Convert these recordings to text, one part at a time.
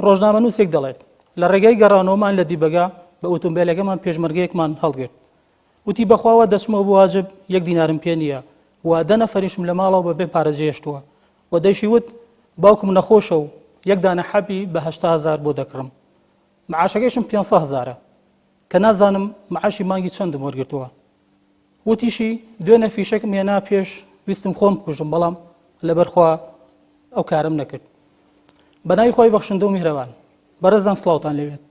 ڕۆژنامە نووسێک دەڵێت لە ڕێگەی گەڕانەوەمان لە دیبەگا بە ئۆتۆمبیلەکەمان پێشمەرگەیەکمان هەڵگرت وتی بەخواوە دەچمەوە بۆ واجب 1 دینارم پێ نییە و 10 نەفەریشم لە ماڵەوە بەبێ پارە جێشتووە و دەیشیوت باوکم نەخۆشە و 1 دانە حەبی بە 800,000 بۆ دەکڕم معاشەکەیشم 500,000 کە نازانم معاشی مانگی چەندم وەرگرتووە وتیشی دوێنە فیشەکم هێنا پێش ویستم خۆم بکوژم بەڵام لەبەرخوا ئەو کارم نەکرد بەناوی خۆی بەخشندە و میهرەبان بەڕێزان سڵاوتان لەوێت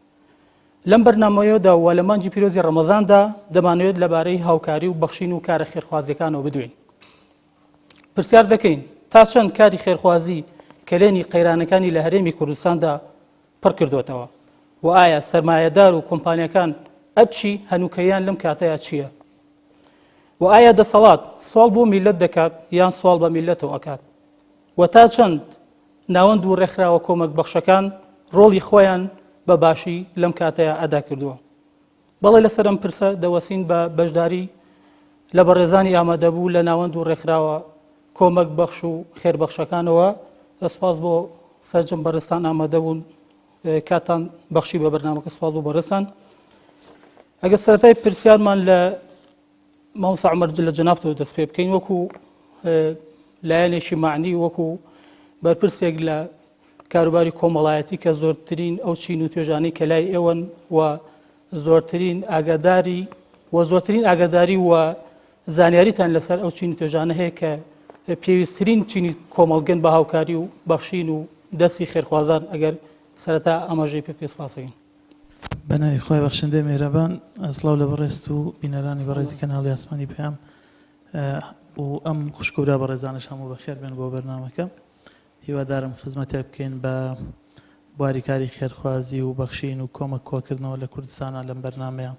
لەم بەرنامەیەدا و لە مانگی پیرۆزی ڕەمەزاندا دەمانوێت لەبارەی هاوکاری و بەخشین و کارە خێرخوازیەکانەوە بدوین پرسیار دەکەین تا چەند کاری خێرخوازی کلێنی قەیرانەکانی لە هەرێمی کوردستاندا پڕ کردوتەوە و ئایا سەرمایەدار و کۆمپانیەکان ئەچی هەنووکەیان لەم کاتەیە چییە و ئایا دەسەڵات سوال بۆ میلەت دەکات یان سوال بە میلەتەوە ئەکات و تا چەند ناوەند و ڕێکخراوە کۆمەک بەخشەکان ڕۆڵی خۆیان بە باشی لەم کاتەیە ئەدا کردووە بەڵێ لەسەر ئەم پرسە دەوەسین بە بەشداری لە بەڕێزانی ئامادەبوو لە ناوەند و ڕێکخراوە کۆمەک بەخش و خێربەخشەکانەوە سپاس بۆ سەرجەم بەڕێستان ئامادەبوون کاتان بەخشی بە بەرنامەکە سپاس بۆ بەڕێستان ئەگەر سەرەتای پرسیارمان لە مامۆستا عومەر لە جەنابتەوە دەست پێ بکەین وەکو لایەنێکی معنی وەکو بەرپرسێک لە کاروباری کۆمەڵایەتی کە زۆرترین ئەو چین و توێژانەی کە لای ئێوەن و زۆرترین ئاگاداری و زانیاریتان لەسەر ئەو چین و توێژانە هەیە کە پێویستترین چینی کۆمەڵگەن بە هاوکاری و بەخشین و دەستی خێرخوازان ئەگەر سەرەتا ئەمەژەی پێ سپاسەکەین بەناوی خۆی بەخشندەی میهرەبان ئەسڵاو لە بەڕێست و بینەرانی بەڕێزی کەناڵی ئاسمانی پێیان و ئەم خوشکورا بەڕێزانش هەموو بەخێر بێن بۆ بەرنامەکە هیوادارم خزمەتێ بکەین بە بواریکاری خێرخوازی و بەخشین و کۆمەک کۆکردنەوە لە کوردستانە لەم بەرنامەیە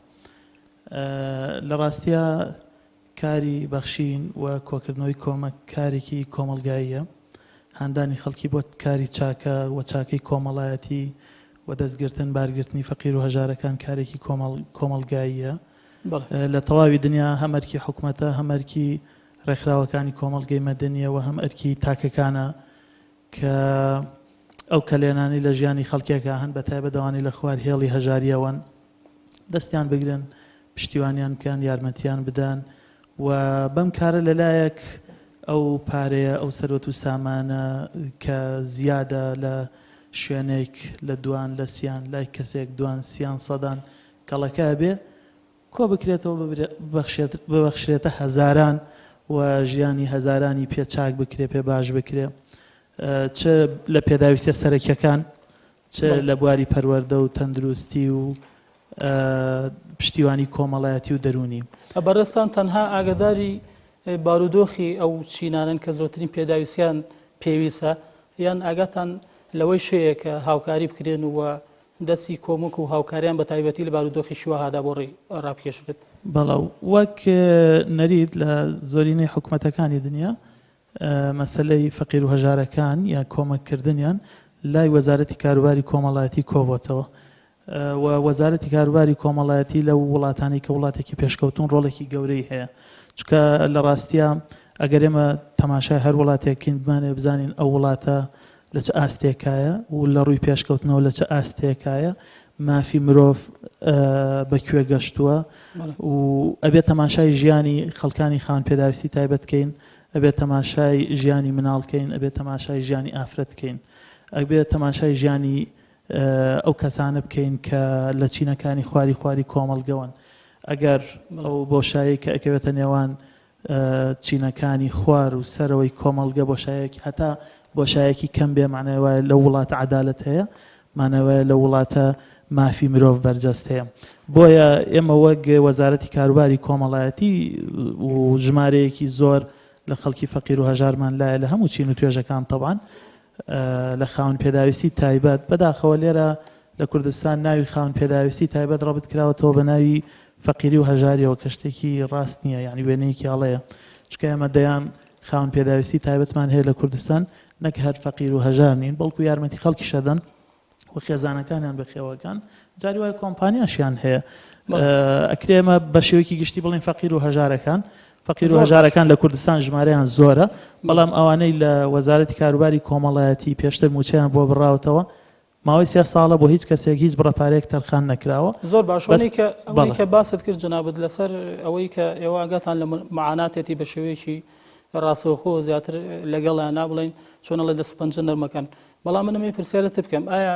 لە ڕاستیە کاری بەخشین و کۆکردنەوەی کۆمەک کارێکی کۆمەلگاییە هاندانی خەڵکی بۆ کاری چاکە و چاکەی کۆمەڵایەتی و دەستگرتن بارگرتنی فەقیر و هەژارەکان کارێکی کۆمەلگاییە لە تەواوی دنیا هەم ئەرکی حکوومەتە هەم ئەرکی ڕێکخراوەکانی کۆمەڵگەی مەدەنیە و هەم ئەرکی تاکەکانە کە ئەو کەلێنانی لە ژیانی خەڵکێکە هەن بە تایبەتەوانی لە خوار هێڵی هەژاریەوەن دەستیان بگرن پشتیوانیان بکەن یارمەتیان بدەن و بەم کارە لەلایەک ئەو پارەیە ئەو سەرۆت و سامانە کە زیادە لە شوێنێک لە دوان لە سیان لای کەسێک دوان سیان سەدان کەڵەکە بێ کۆ بکرێتەوە ببەخشرێتە هەزاران و ژیانی هەزارانی پێ چاک بکرێ پێ باش بکرێ چ لە پێداویستە سەرەکیەکان چ لە بواری پەروەردە و تەندروستی و پشتیوانی کۆمەڵایەتی و دەرونی بەڕێستان تەنها ئاگاداری بارودۆخی ئەو چینانن کە زۆرترین پێداویستیان پێویستە یان ئاگاتان لەوەی شەیە کە هاوکاری بکرێن و دەستی کۆمەک و هاوکاریان بە تایبەتی لە بارودۆخی شوهادا بۆ ڕابکێشێت بەڵاو وەک نەرید لە زۆرینەی حکوومەتەکانی دنیا مەسلەی فەقیر و هەژارەکان یا کۆمەککردنیان لای وەزارەتی کاروباری کۆمەڵایەتی کۆبۆتەوە و وەزارەتی کاروباری کۆمەڵایەتی لە وڵاتانی کە وڵاتێکی پێشکەوتون ڕۆڵێکی گەورەی هەیە چکە لە ڕاستیە ئەگەر ئێمە تەماشای هەر وڵاتێکین بمانێ بزانین ئەو وڵاتە لە چه ئاستێکایە و لە ڕووی پێشکەوتنەوە لە چه ئاستێکایە مافی مرۆڤ بەکوێ گەشتووە و ئەبێت تەماشای ژیانی خەڵکانی خاوەن پێداویستی تایبەتکەین ئەبێت تەماشای ژیانی مناڵکەین ئەبێت تەماشای ژیانی ئافرەتکەین ئەبێت تەماشای ژیانی ئەو کەسانە بکەین کە لە چینەکانی خواری کۆمەڵگەون ئەگەر ئەو بۆشایی کە ئەکەوێتە نێوان چینەکانی خوار و سەرەوەی کۆمەڵگە بۆشایەکی هەتا بۆشایەکی کەم بێ معنای وایە لە وڵاتە عەدالەت هەیە معنای لە وڵاتە مافی مرۆڤ بەرجەست هەیە بۆیە ئێمە وەک وەزارەتی کاروباری کۆمەڵایەتی و ژمارەیەکی زۆر لە خەڵکی فەقیر و هەژارمان لایە لە هەموو چین و توێژەکان تەبعاً لە خاوەن پێداویستی تایبەت بەداخەوە لێرە لە کوردستان ناوی خاوەن پێداویستی تایبەت ڕابط کراوەتەوە بە ناوی فەقیری و هەژاریەوە کە شتێکی ڕاست نییە یعنی وێنەیەکی هەڵەیە چکە ئێمە دەیان خاوەن پێداویستی تایبەتمان هەیە لە کوردستان نەک هەر فەقیر و هەژار نین بەڵکو یارمەتی خەڵکی شەدەن و خێزانەکانیان بە خێوەکان جاری وایە کۆمپانیاشیان هەیە ئەکرێ ئێمە بە شێوەیەکی گشتی بڵین فەقیر و هەژارەکان فەقیر و هەژارەکان لە کوردستان ژمارەیان زۆرە بەڵام ئەوانەی لە وەزارەتی کاروباری کۆمەڵایەتی پێشتر موچەیان بۆ بڕاوتەوە ماوەی 3 ساڵە بۆ هیچ کەسێک هیچ بڕەپارەیەک تەرخان نەکراوە. زۆر باش ئەوەی کە باست کرد جنابەت لەسەر ئەوەی کە ئێوە ئاگاتان لە معاناتێتی بە شێوەیەکی ڕاستەوخۆ زیاتر لەگەڵیان نابڵین چۆنە لە دەستپەنجە نەرمەکەن. بەڵام منەمێ پرسیارەت بکەم ئایا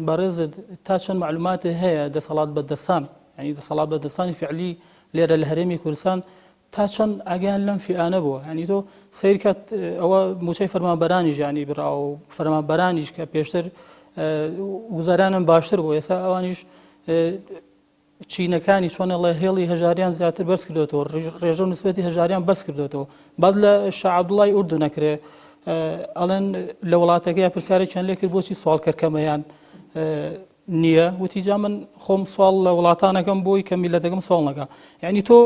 بەڕێزت تا چەند معلوماتی هەیە دەسەڵات بەدەستان ینی دەسەڵات بەدەستانی فعلی لێرە لە هەرێمی کوردستان تا چەند ئاگیان لەم فیانە بووە ینی تۆ سیر کات ئەوە موچەی فەرمانبەرانیش ینی برا و فەرمانبەرانیش کە پێشتر وزارانم باشتر بوو ئێستا ئەوانیش چینەکانی چۆنەڵێ هێڵی هەژاریان زیاتر بەرز کردوێتەوە ڕێژە و نسبەتی هەژاریان بەس کردوێتەوە باز لە شاع عەبدوڵای ئوردو نەکرێ ئەڵێن لە وڵاتەکەی پرسیارێک چەند لێ کرد بۆچی سوال کەرکەمەیان نییە وتیجا من خۆم سوال لە وڵاتانەکەم بۆی کە میلەتەکەم سوال نەکا یعنی تۆ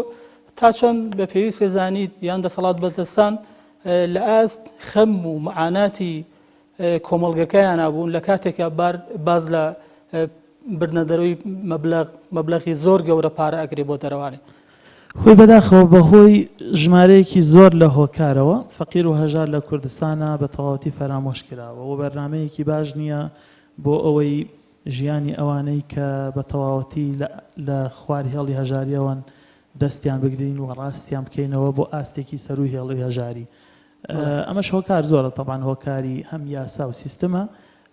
تا چەند بە پێویست زانیت یان دەسەڵات بەدەستان لە ئاست خەم و معاناتی کۆمەڵگەکەیان نابوون لە کاتێکە باز لە بردنەدەرەوەی مەبلەغی زۆر گەورە پارە ئەگرێ بۆ دەرەوانێ خۆی بەداخەوە بەهۆی ژمارەیەکی زۆر لە هۆکارەوە فەقیر و هەژار لە کوردستانە بە تەواوەتی فەرامۆش کراوە و بەرنامەیەکی باش نییە بۆ ئەوەی ژیانی ئەوانەی کە بە تەواوەتی لە خوار هێڵی هەژاریەوەن دەستیان بگرین و ڕاستیان بکەینەوە بۆ ئاستێکی سەر و هێڵی هەژاری. ئەمەش هۆکار زۆرە تەبان هۆکاری هەم یاسا و سیستەمە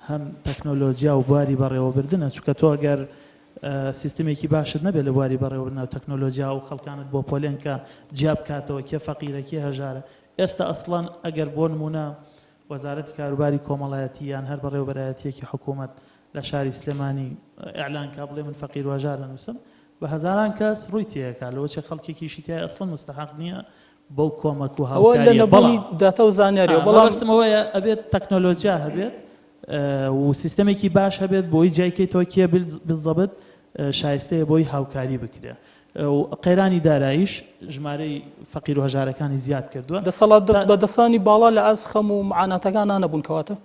هەم تەکنۆلۆژیا و بواری بەڕێوەبردنە چونکە تۆ ئەگەر سیستمێکی باشت نەبێت لە بواری بەڕێوەبردن و تەکنۆلۆژیا و خەڵکانت بۆ پۆلێن کە جیا بکاتەوە کێ فەقیرە کێ هەژارە. ئێستا ئەسڵان ئەگەر بۆ نمونە وەزارەتی کاروباری کۆمەڵایەتی یان هەر بەڕێوەبەرایەتیەکی حکوومەت لە شاری سلێمانی ئیعلان کا بڵێ من فەقیر و هەژار هەنووسم بە هەزاران کەس ڕووی تێیەکا لەوە چه خەڵکێکیشی تای ئەسڵەن مستحق نییە بەو کۆمەک و هاوکاریە بەڵام داتا و زانیاریەوە بەڵام ئەوەیە ئەبێت تەکنۆلۆژیا هەبێت و سیستمێکی باش هەبێت بۆی جایکەیتەوە کێ بالضبط شایستەیە بۆی هاوکاری بکرێ و قەیرانی داراییش ژمارەی فەقیر و هەژارەکانی زیاد کردووە. دەسەڵات بەدەستانی باڵا لە ئاز خەم و معاناتەکان نەبوون کەواتە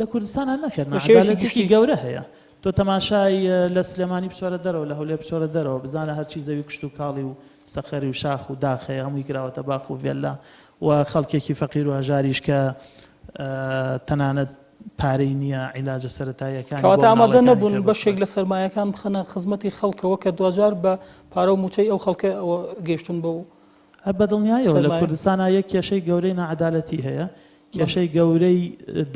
لە کوردستان نەکردن عەدالەتێکی گەورە هەیە. تۆ تەماشای لە سلێمانی بچۆرە دەرەوە لە هەولێر بچۆرە دەرەوە بزانە هەرچی زەوی کشت و کاڵی و سەخەری و شاخ و داخەیە هەمووی کراوەتە باخ و ڤێلا و خەڵکێکی فەقیر و هەژاریش کە تەنانەت پارەی نییە عیلاجە سەرەتاییەکانی کەواتە ئامادە نەبوون بەشێک لە سەرمایەکان بخەنە خزمەتی خەڵکەوە کە دوجار بە پارە و موچەی ئەو خەڵکە ئەوە گەیشتون بۆ هەر بەدڵنیایەوە لە کوردستانە یەک کێشەی گەورەی نەعەدالەتی هەیە کێشەی گەورەی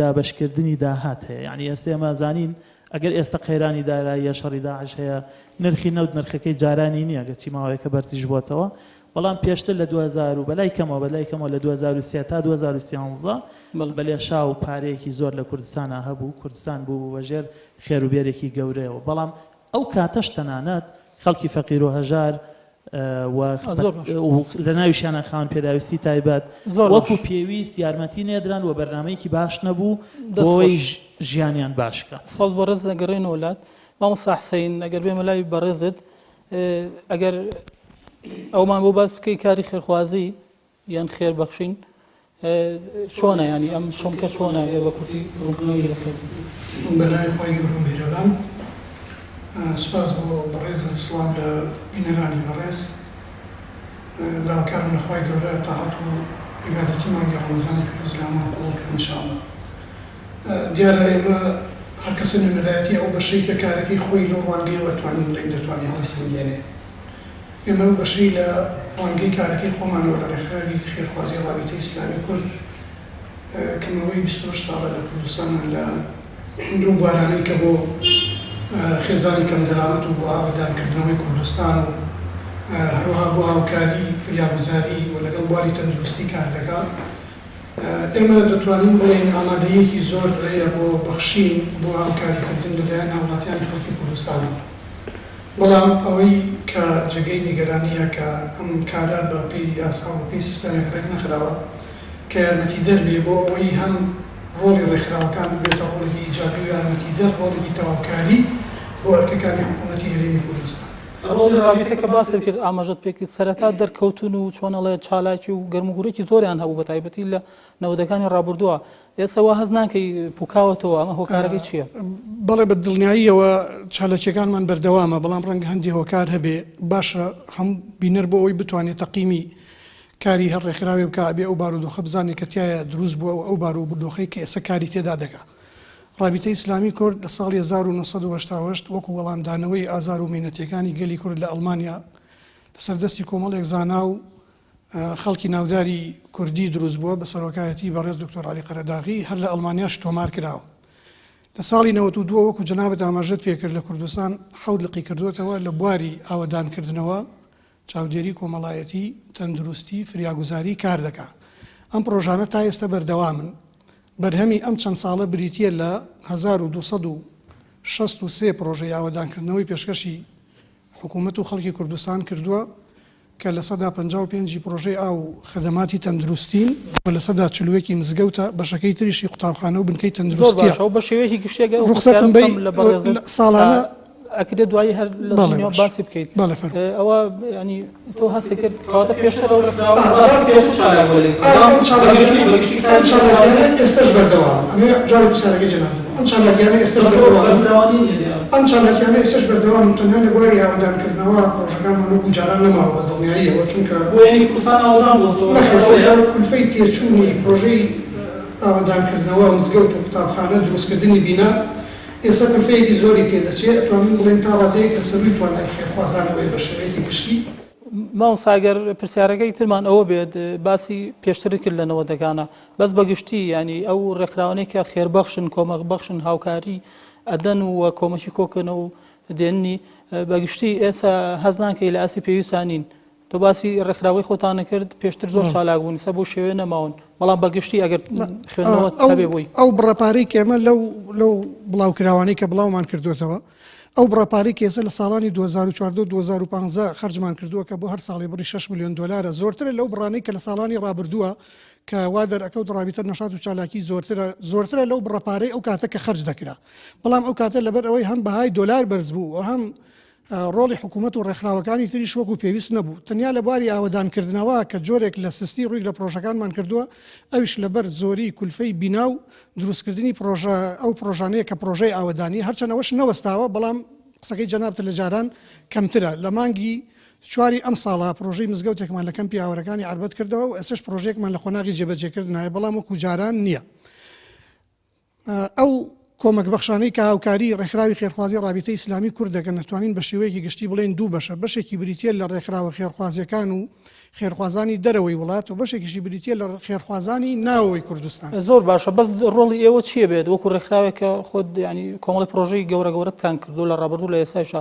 دابەشکردنی داهات هەیە یعنی ئێستا ئێمە زانین ئەگەر ئێستا قەیرانی داراییە شەڕی داعش هەیە نرخی نەوت نرخەکەی جارانی نییە گەرچی ماوەیەکە بەرزیش بووەتەوە بەڵام پێشتر لە 2000 و بەلای کەمەوە لە 2023 تا 2013 بەلێ شاو پارەیەکی زۆر لە کوردستانە هەبوو کوردستان بوو بەژێر خێروبێرێکی گەورەیەوە بەڵام ئەو کاتەش تەنانەت خەڵکی فەقیر و هەژار لە ناویشیانە خاون پێداویستی تایبەت وەکو پێویست یارمەتی نێدران و بەرنامەیەکی باش نەبوو بۆی ژیانیان باشکە. ساز بەڕێز نەگەڕێن وڵات مامۆستا حسەین ئەگەر بێمە لای بەڕێزت ئەگەر ئەومان بۆ باس بکەی کاری خێرخوازی یان خێربەخشین چۆنە ینی ئەم چۆنکە چۆنە بە کورتی ڕوونکردنەوەی لەسەر بەلای خۆی گەورە و میهرەبان سوپاس بۆ بەڕێزت سڵام لە بینەرانی بەڕێز داواکارم لە خۆی گەورە تاقەت و عیبادەتی مانگی ڕەمەزانی پیرۆز لە ئەمان قوڵ بکە ئینشاءڵڵا. دیارە ئێمە هەر کەسە نوێنەرایەتی ئەو بەشەی کە کارەکەی خۆی لەو ڕوانگەیەوە توانین بڵێن دەتوانێت هەڵی سەنگێنێ. ئێمە ئەو بەشەی لە ڕوانگەی کارەکەی خۆمانەوە لە ڕێکخراوی خێرخوازی ڕابطەی ئیسلامی کورد کەمەوەی 28 ساڵە لە کوردستانە لە دوو بوارانەی کە بۆ خێزانی کەم دەرامەت و بۆ ئاوادانکردنەوەی کوردستان و هەروەها بۆ هاوکاری فریاگوزاری و لەگەڵ بواری تەندروستی کار دەکات ئێمە دەتوانین بڵێن ئامادەیەکی زۆر هەیە بۆ بەخشین بۆ هاوکاریکردن لەلایەن هاوڵاتیانی خەڵکی کوردستانەوە. بەڵام ئەوەی کە جێگەی نیگەرانیە کە ئەم کارە بە پێی یاسا و پێی سیستەمێک ڕێک نەخراوە کە یارمەتی دەربێ بۆ ئەوەی هەم ڕۆڵی ڕێکخراوەکان ببێتە ڕۆڵێکی ئیجابی و یارمەتی دەر ڕۆڵێکی تەواوکاری بۆ ئەرکەکانی حکوومەتی هەرێمی کوردستان. ڕۆڵی ڕابطەکە باس کرد ئاماژەت پێکرد سەرەتا دەرکەوتون و چۆنەڵێ چالاکی و گەرموگورێکی زۆریان هەبوو بە تایبەتی لە نەوەدەکانی ڕابردووە ئێستا وا هەز ناکەی پوکاوەتەوە ئەمە هۆکارەکەی چییە؟ بەڵێ بە دڵنیاییەوە چالەکیەکانمان بەردەوامە بەڵام ڕەنگە هەندی هۆکار هەبێ باشە هەم بینەر بۆ ئەوی بتوانێت تەقیمی کاری هەر ڕێکخراوێ بکە ئەبێ ئەو بارودۆخە بزانێت کە تایە دروست بووە و ئەو بارودۆخەی کە ئێستا کاری تێدا دەکات رابطەی ئیسلامی کورد لە ساڵی 1970 وەکو وەڵامدانەوەی ئازار و مینەتەکانی گەلی کورد لە ئەڵمانیا لەسەردەستی کۆمەڵێک زانا و خەڵکی ناوداری کوردی دروست بووە بە سەرۆکایەتی بەڕێز دکتۆر عەلی قەرەداغی هەر لە ئەڵمانیاش تۆمار کراوە. لە ساڵی 92 وەکو جەنابەت ئاماژەت پێکرد لە کوردستان حەوت لقی کردوێتەوە لە بواری ئاوەدانکردنەوە چاودێری کۆمەڵایەتی تەندروستی فریاگوزاری کار دەکات. ئەم پرۆژانە تا ئێستا بەردەوامن. بەرهەمی ئەم چەند ساڵە بریتیە لە 1263 پرۆژەی ئاوەدانکردنەوەی پێشکەشی حکوومەت و خەڵکی کوردستان کردووە کە لە 155 پرۆژەی ئاو خدماتی تەندروستین و لە 140 مزگەوتە بەشەکەی تریشی قوتابخانە و بنکەی تەندروستیە بە شێوەیەکی گشتێک ڕوخسەتم بەی ساڵانە ئەکرێت دوایی هەر لە زمینەوە باسی بکەیت. ئەوە ینی تۆ هەستی کرد کەواتە پێشتر ئێستش بەردەوام ئەمێ جاری پرسیارەکەی جەناب ئەم چالاکیانە ئێستش بەردەوام ئەم چالاکیانە ئێستش بەردەوام تەنها لە بواری ئاوەدانکردنەوە پرۆژەکانمان وەکو جاران نەماوە بە دڵنیاییەوە چونکە کولفەی تێچوونی پرۆژەی ئاوەدانکردنەوە مزگەوت و قوتابخانە دروستکردنی بینا ئێستا کولفەیەکی زۆری تێدەچێت ئەتوانین بڵێن تا ڕادەیەک لە سەروی توانای خێرخوازانەوەی بە شێوەیەکی گشتی. ماوە ساگەر پرسیارەکەی ترمان ئەوە بێت باسی پێشتر کرد لە نەوەدەکانە بەس بەگشتی ینی ئەو ڕێکخراوانەی کە خێربەخشن کۆمەک بەخشن هاوکاری ئەدەن و کۆمەکی کۆکردنەوە و دێننی بەگشتی ئێستا هەزنان کە لە ئاسی پێویستانین. تۆ باسی ڕێکخراوەی خۆتانە کرد پێشتر زۆر چالاک بوون سە بۆ شێوێ نەماون بەڵام بەگشتی ئەگەر خوێندنەوە هەبێ بووی ئەو بڕەپارەی کێمە لەو بڵاوکراوانەی کە بڵاومان کردوێتەوە ئەو بڕەپارەی کێسە لە ساڵانی 2014-2015 خەرجمان کردووە کە بۆ هەر ساڵی بڕی 6 ملیۆن دلارە زۆرترە لەو بڕانەی کە لە ساڵانی ڕابردووە کە وا دەرەکەوت ڕابطە نەشاط و چالاکی زۆرترە لەو بڕەپارەی ئەو کاتە کە خەرج دەکرا بەڵام ئەو کاتە لەبەر ئەوەی هەم بەهای دۆلار بەرز بوو و هەم ڕۆڵی حکوومەت و ڕێکخراوەکانی تریش وەکو پێویست نەبوو تەنیا لە بواری ئاوەدانکردنەوە کە جۆرێک لە سستی ڕووی لە پرۆژەکانمان کردووە ئەویش لەبەر زۆری کولفەی بینا و دروستکردنی ئەو پرۆژانەیە کە پرۆژەی ئاوەدانی هەرچەنەوەش نەوەستاوە بەڵام قسەکەی جەنابتە لە جاران کەمترە لە مانگی چواری ئەم ساڵا پرۆژەی مزگەوتێکمان لە کەمپی ئاوەرەکانی عربەت کردەوە و ئێسش پرۆژێکمان لە خۆناغی جێبەجێکردنایە بەڵام وەکو جاران نییە. ئەو کۆمەک بەخشانەی کە هاوکاری ڕێکخراوی خێرخوازی ڕابطەی ئیسلامی کورد دەکەن نەتوانین بە شێوەیەکی گشتی بڵێن دوو بەشە بەشێکی بریتیە لە ڕێکخراوە خێرخوازیەکان و خێرخوازانی دەرەوەی وڵات و بەشێکیشی بریتیە لە خێرخوازانی ناوەوەی کوردستان. زۆر باشە بەس ڕۆڵی ئێوە چیە بێت وەکو ڕێکخراوێکە خۆت ینی کۆمەڵی پرۆژەی گەورەتان کردو لە ڕابردوو لە ئێستاشە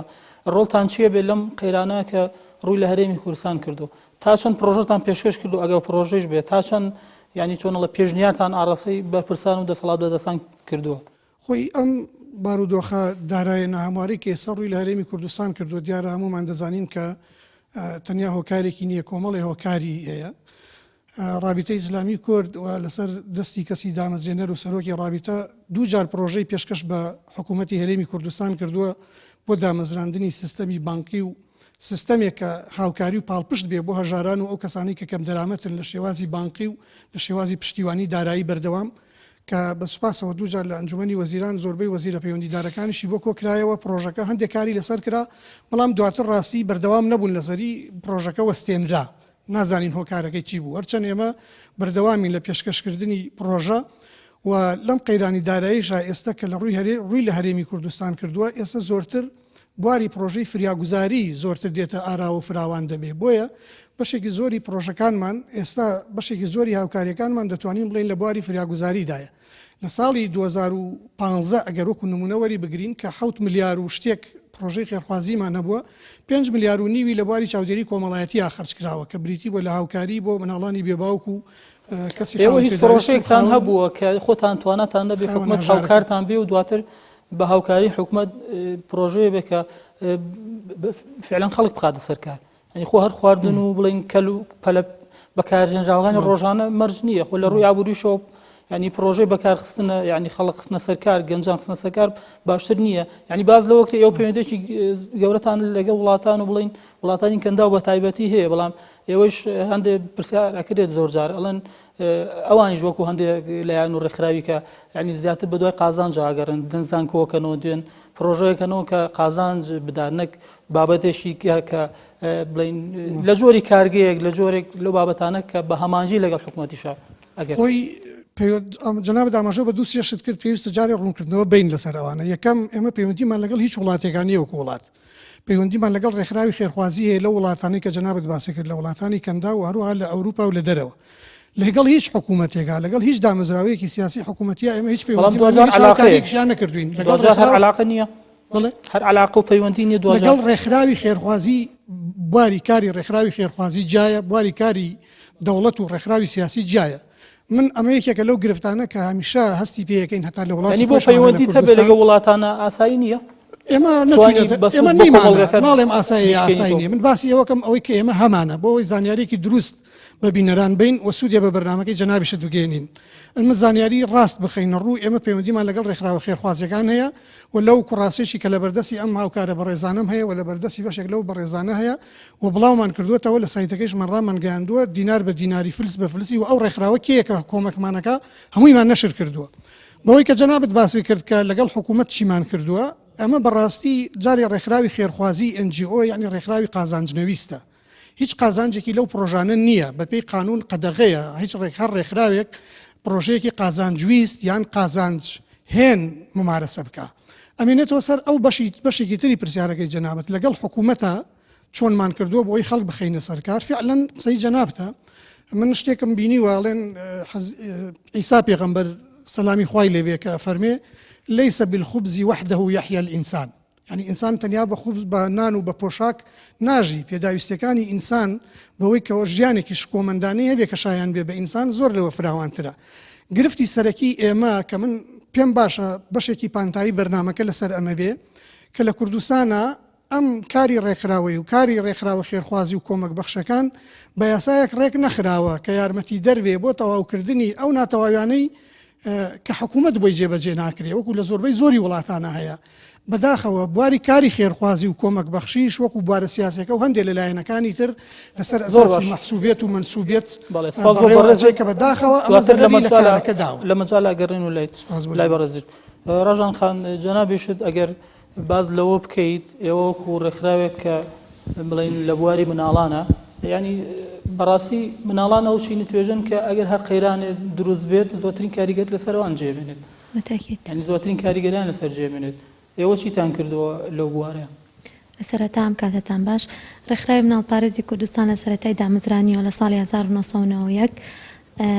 ڕۆڵتان چیە بێت لەم قەیرانە کە ڕووی لە هەرێمی کوردستان کردو تا چەند پرۆژەتان پێشکەش کردو ئەگەر پرۆژەش بێت تا چەند ینی چۆنەڵە پێشنیارتان ئاڕاستەی بەرپرسان و دەسەڵات بەدەستان کردووە. خۆی ئەم بارودۆخە دارایە ناهەمواری کە ئێستا ڕووی لە هەرێمی کوردستان کردو دیارە هەمومان دەزانین کە تەنیا هۆکارێکی نییە کۆمەڵی هۆکاری هەیە. ڕابطەی ئیسلامی کورد و لەسەر دەستی کەسی دامەزرێنەر و سەرۆکی ڕابطە دوو جار پرۆژەی پێشکەش بە حکوومەتی هەرێمی کوردستان کردووە بۆ دامەزراندنی سیستەمی بانکی و سیستەمێک کە هاوکاری و پاڵپشت بێ بۆ هەژاران و ئەو کەسانی کە کەم دەرامەتن لە شێوازی بانکی و لە شێوازی پشتیوانی دارایی بەردەوام کە بە سوپاسەوە دووجار لە ئەنجومەنی وەزیران زۆربەی وەزیرە پەیوەندیدارەکانیشی بۆ کۆکرایەوە پرۆژەکە هەندێک کاری لەسەر کرا بەڵام دواتر ڕاستی بەردەوام نەبوون لەسەری پرۆژەکە وەستێنرا نازانین هۆکارەکەی چی بوو هەرچەند ئێمە بەردەوامی لە پێشکەشکردنی پرۆژە و لەم قەیرانی داراییشە ئێستا کە لە ڕووی لە هەرێمی کوردستان کردووە ئێستا زۆرتر بواری پرۆژەی فریاگوزاری زۆرتر دێتە ئارا و فراوان دەبێ بۆیە بەشێکی زۆری پرۆژەکانمان ئێستا بەشێکی زۆری هاوکاریەکانمان دەتوانین بڵین لە بواری فریاگوزاریدایە. لە ساڵی 2015 ئەگەر وەکو نمونەوەری بگرین کە 7 ملیار و شتێک پرۆژەی خێرخوازیمان هەبووە 5 ملیار و نیوی لە بواری چاودێری کۆمەڵایەتی خەرج کراوە کە بریتی بۆ لە هاوکاری بۆ مناڵانی بێباوک و کەسی هیچ پرۆژێکتان هەبووە کە خۆتان توانەتان دەبێ حکوومەت هاوکارتان بێ و دواتر بە هاوکاری حکوومەت پرۆژەیە بێ کە فعلەن خەڵک بخاتە سەرکار ینی خۆ هەر خواردن و بڵین کەل و پەلە بەکارهێنراوەکانی ڕۆژانە مەرج نییە خۆ لە ڕووی ئابووریشەوە ینی پرۆژەی بەکارخستنە ینی خەڵک خستنە سەرکار گەنجان خستنە سەرکار باشتر نییە ینی باز لەوەکە ئێوە پەیوەندیێکی گەورەتان لەگەڵ وڵاتان و بڵین وڵاتانی کەندا و بە تایبەتی هەیە بەڵام ئێوەش هەندێک پرسیار ئەکرێت زۆر جار ئەڵێن ئەوانیش وەکو هەندێک لایەن و ڕێکخراوی کە ینی زیاتر بە دوای قازانج ئاگەڕن دەنگزان کۆکەنەوە دوێن پرۆژەیەکەنەوە کە قازانج بدارنەک بابەتێکی کە بڵین لە جۆری کارگەیەک لە جۆرێک لەو بابەتانە کە بە هەمانجی لەگەڵ حکوومەتیشە ئەگەر خۆی جناب داماژۆ بە دوو سێشت کرد پێویستە جارێ ڕوونکردنەوە بین لەسەر ئەوانە یەکەم ئێمە پەیوەندیمان لەگەڵ هیچ وڵاتێکانی وەکو وڵات پەیوەندیمان لەگەڵ ڕێکخراوی خێرخوازی هەیە لە وڵاتانی کە جنابت باسی کرد لە وڵاتانی کەندا و هەروها لە ئەوروپا و لە دەرەوە لەگەڵ هیچ حکوومەتێکا لەگەڵ هیچ دامەزراوەیەکی سیاسی حکوومەتیە ئێمە هیچ پەیوەندیشیان نەکردوین علاقە نییە هەر علاقە و پەیوەندی نیە لەگەڵ ڕێکخراوی خێرخوازی بواری کاری ڕێکخراوی خێرخوازی جایە بواری کاری دەوڵەت و ڕێکخراوی سیاسی جایە من ئەمە یەکێکە لەو گرفتانە کە هەمیشە هەستی پێەکەین هەتا لە وڵاتی بۆ پەیوەندی هەبێت لەگەڵ وڵاتانە ئاسایی نییە ئێمە ئێمە نیمانە ناڵێم ئاسایی ئاسایی نیە من باسی ئەوەکەم ئەوەی کە ئێمە هەمانە بۆ ئەوەی زانیاریێکی دروست بە بینەران بین و سوودێ بە بەرنامەکەی جەنابیشە دوگەێنین ئەمە زانیاری ڕاست بخەینە ڕوو ئێمە پەیوەندیمان لەگەڵ ڕێکخراوە خێرخوازیەکان هەیە و لەو کوڕاستێکی کە لە بەردەستی ئەم هاوکارە بەڕێزانم هەیە و لە بەردەستی بەشێک لەو بەڕێزانە هەیە و بڵاومان کردوێتەوە لە سایتەکەیشمان ڕامان گەیاندووە دینار بە دیناری فلس بە فلسی و ئەو ڕێکخراوە کێیەکە کۆمەکمانەکە هەموویمان نەشر کردووە بەوەی کە جەنابت باسی کرد کە لەگەڵ حکوومەت چیمان کردووە ئەمە بەڕاستی جاری ڕێکخراوی خێرخوازی NGO یعنی ڕێکخراوی قازانجنەویستە هیچ قازانجێکی لەو پرۆژانە نییە بەپێی قانون قەدەغەیە هیچ هەر ڕێکخراوێک پرۆژەیەکی قازانجویست یان قازانج هێن ممارەسە بکە ئەمێنێتەوە سەر ئەو بەشێکی تری پرسیارەکەی جەنابەت لەگەڵ حکوومەتە چۆنمان کردووە بۆی خەڵک بخەینە سەرکار فعلەن قسەی جەنابتە من شتێکم بینی واڵێن عیسا پێغەمبەر سەلامی خوای لێبێ کە فەرمێ ليس بالخبز وحده يحيى الإنسان يعني ئینسان تەنیا بە خوبز بە نان و بە پۆشاک ناژی پێداویستەکانی ئینسان بەوەی کەەوە ژیانێکی شکۆمەندانەی هەبێ کە شایان بێ بە ئینسان زۆر لەوە فراوانترە گرفتی سەرەکی ئێمە کە من پێم باشە بەشێکی پانتایی بەرنامەکە لەسەر ئەمە بێ کە لە کوردستانە ئەم کاری ڕێکخراوەی و کاری ڕێکخراوە خێرخوازی و کۆمەک بەخشەکان بە یاسایەک ڕێک نەخراوە کە یارمەتی دەربێ بۆ تەواوکردنی ئەو ناتەواویانەی کە حکوومەت بۆی جێبەجێ ناکرێ وەکو لە زۆربەی زۆری وڵاتانە هەیە بەداخەوە بواری کاری خێرخوازی و کۆمەک بەخشیش وەکو بوارە سیاسەکە و هەندێک لەلایەنەکانی تر لەسەر ئەساسی مەحسوبیت و منسوبیت ڕێوەجێ کە بەداخەوە ئەمە زەرەری لە کارەکە داوە لە مەجالا گەڕین و لای بەڕێزیت ڕەژان خان جەنابیشت ئەگەر باز لەوە بکەیت ئێوە وەکو ڕێکخراوێک کە بڵین لە بواری مناڵانە ینی بەڕاستی مناڵان ئەو چینی توێژن کە ئەگەر هەر قەیرانێ دروست بێت زۆترین کاریگەر لەسەرەوان جێبێنێت ینی زۆترین کاریگەریان لەسەر جێبێنێت ئێوە چیتان کردووە لەو بوارەیە سەرەتام کاتتان باش ڕێکخراوی مناڵپارێزی کوردستان لە سەرەتای دامەزرانیەوە لە ساڵی 1991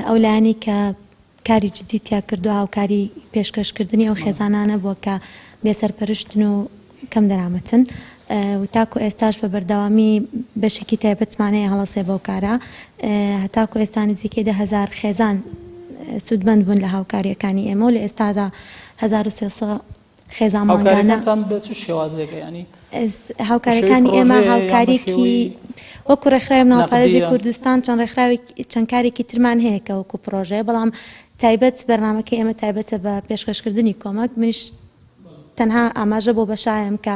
ئەو لایەنی کە کاری جدیتیا کردووە و کاری پێشکەشکردنی ئەو خێزانانە بووە کە بێسەرپەرشتن و کەم دەرامەتن و تاکو ئێستاش بە بەردەوامی بەشێکی تایبەتمانەیە هەڵەسێ بەو کارە هەتاکو ئێستا نزیکەی 10,000 خێزان سوودمەند بوون لە هاوکاریەکانی ئێمە و لە ئێستادا 1300 خێزان ماندانە هاوکاریەکانی ئێمە هاوکارێکی وەکو ڕێکخراوی مناڵپارێزی کوردستان چەند کارێکی ترمان هەیە کە وەکو پرۆژەیە بەڵام تایبەت بەرنامەکەی ئێمە تایبەتە بە پێشکەشکردنی کۆمەک منیش تەنها ئاماژە بۆ بەشایم کە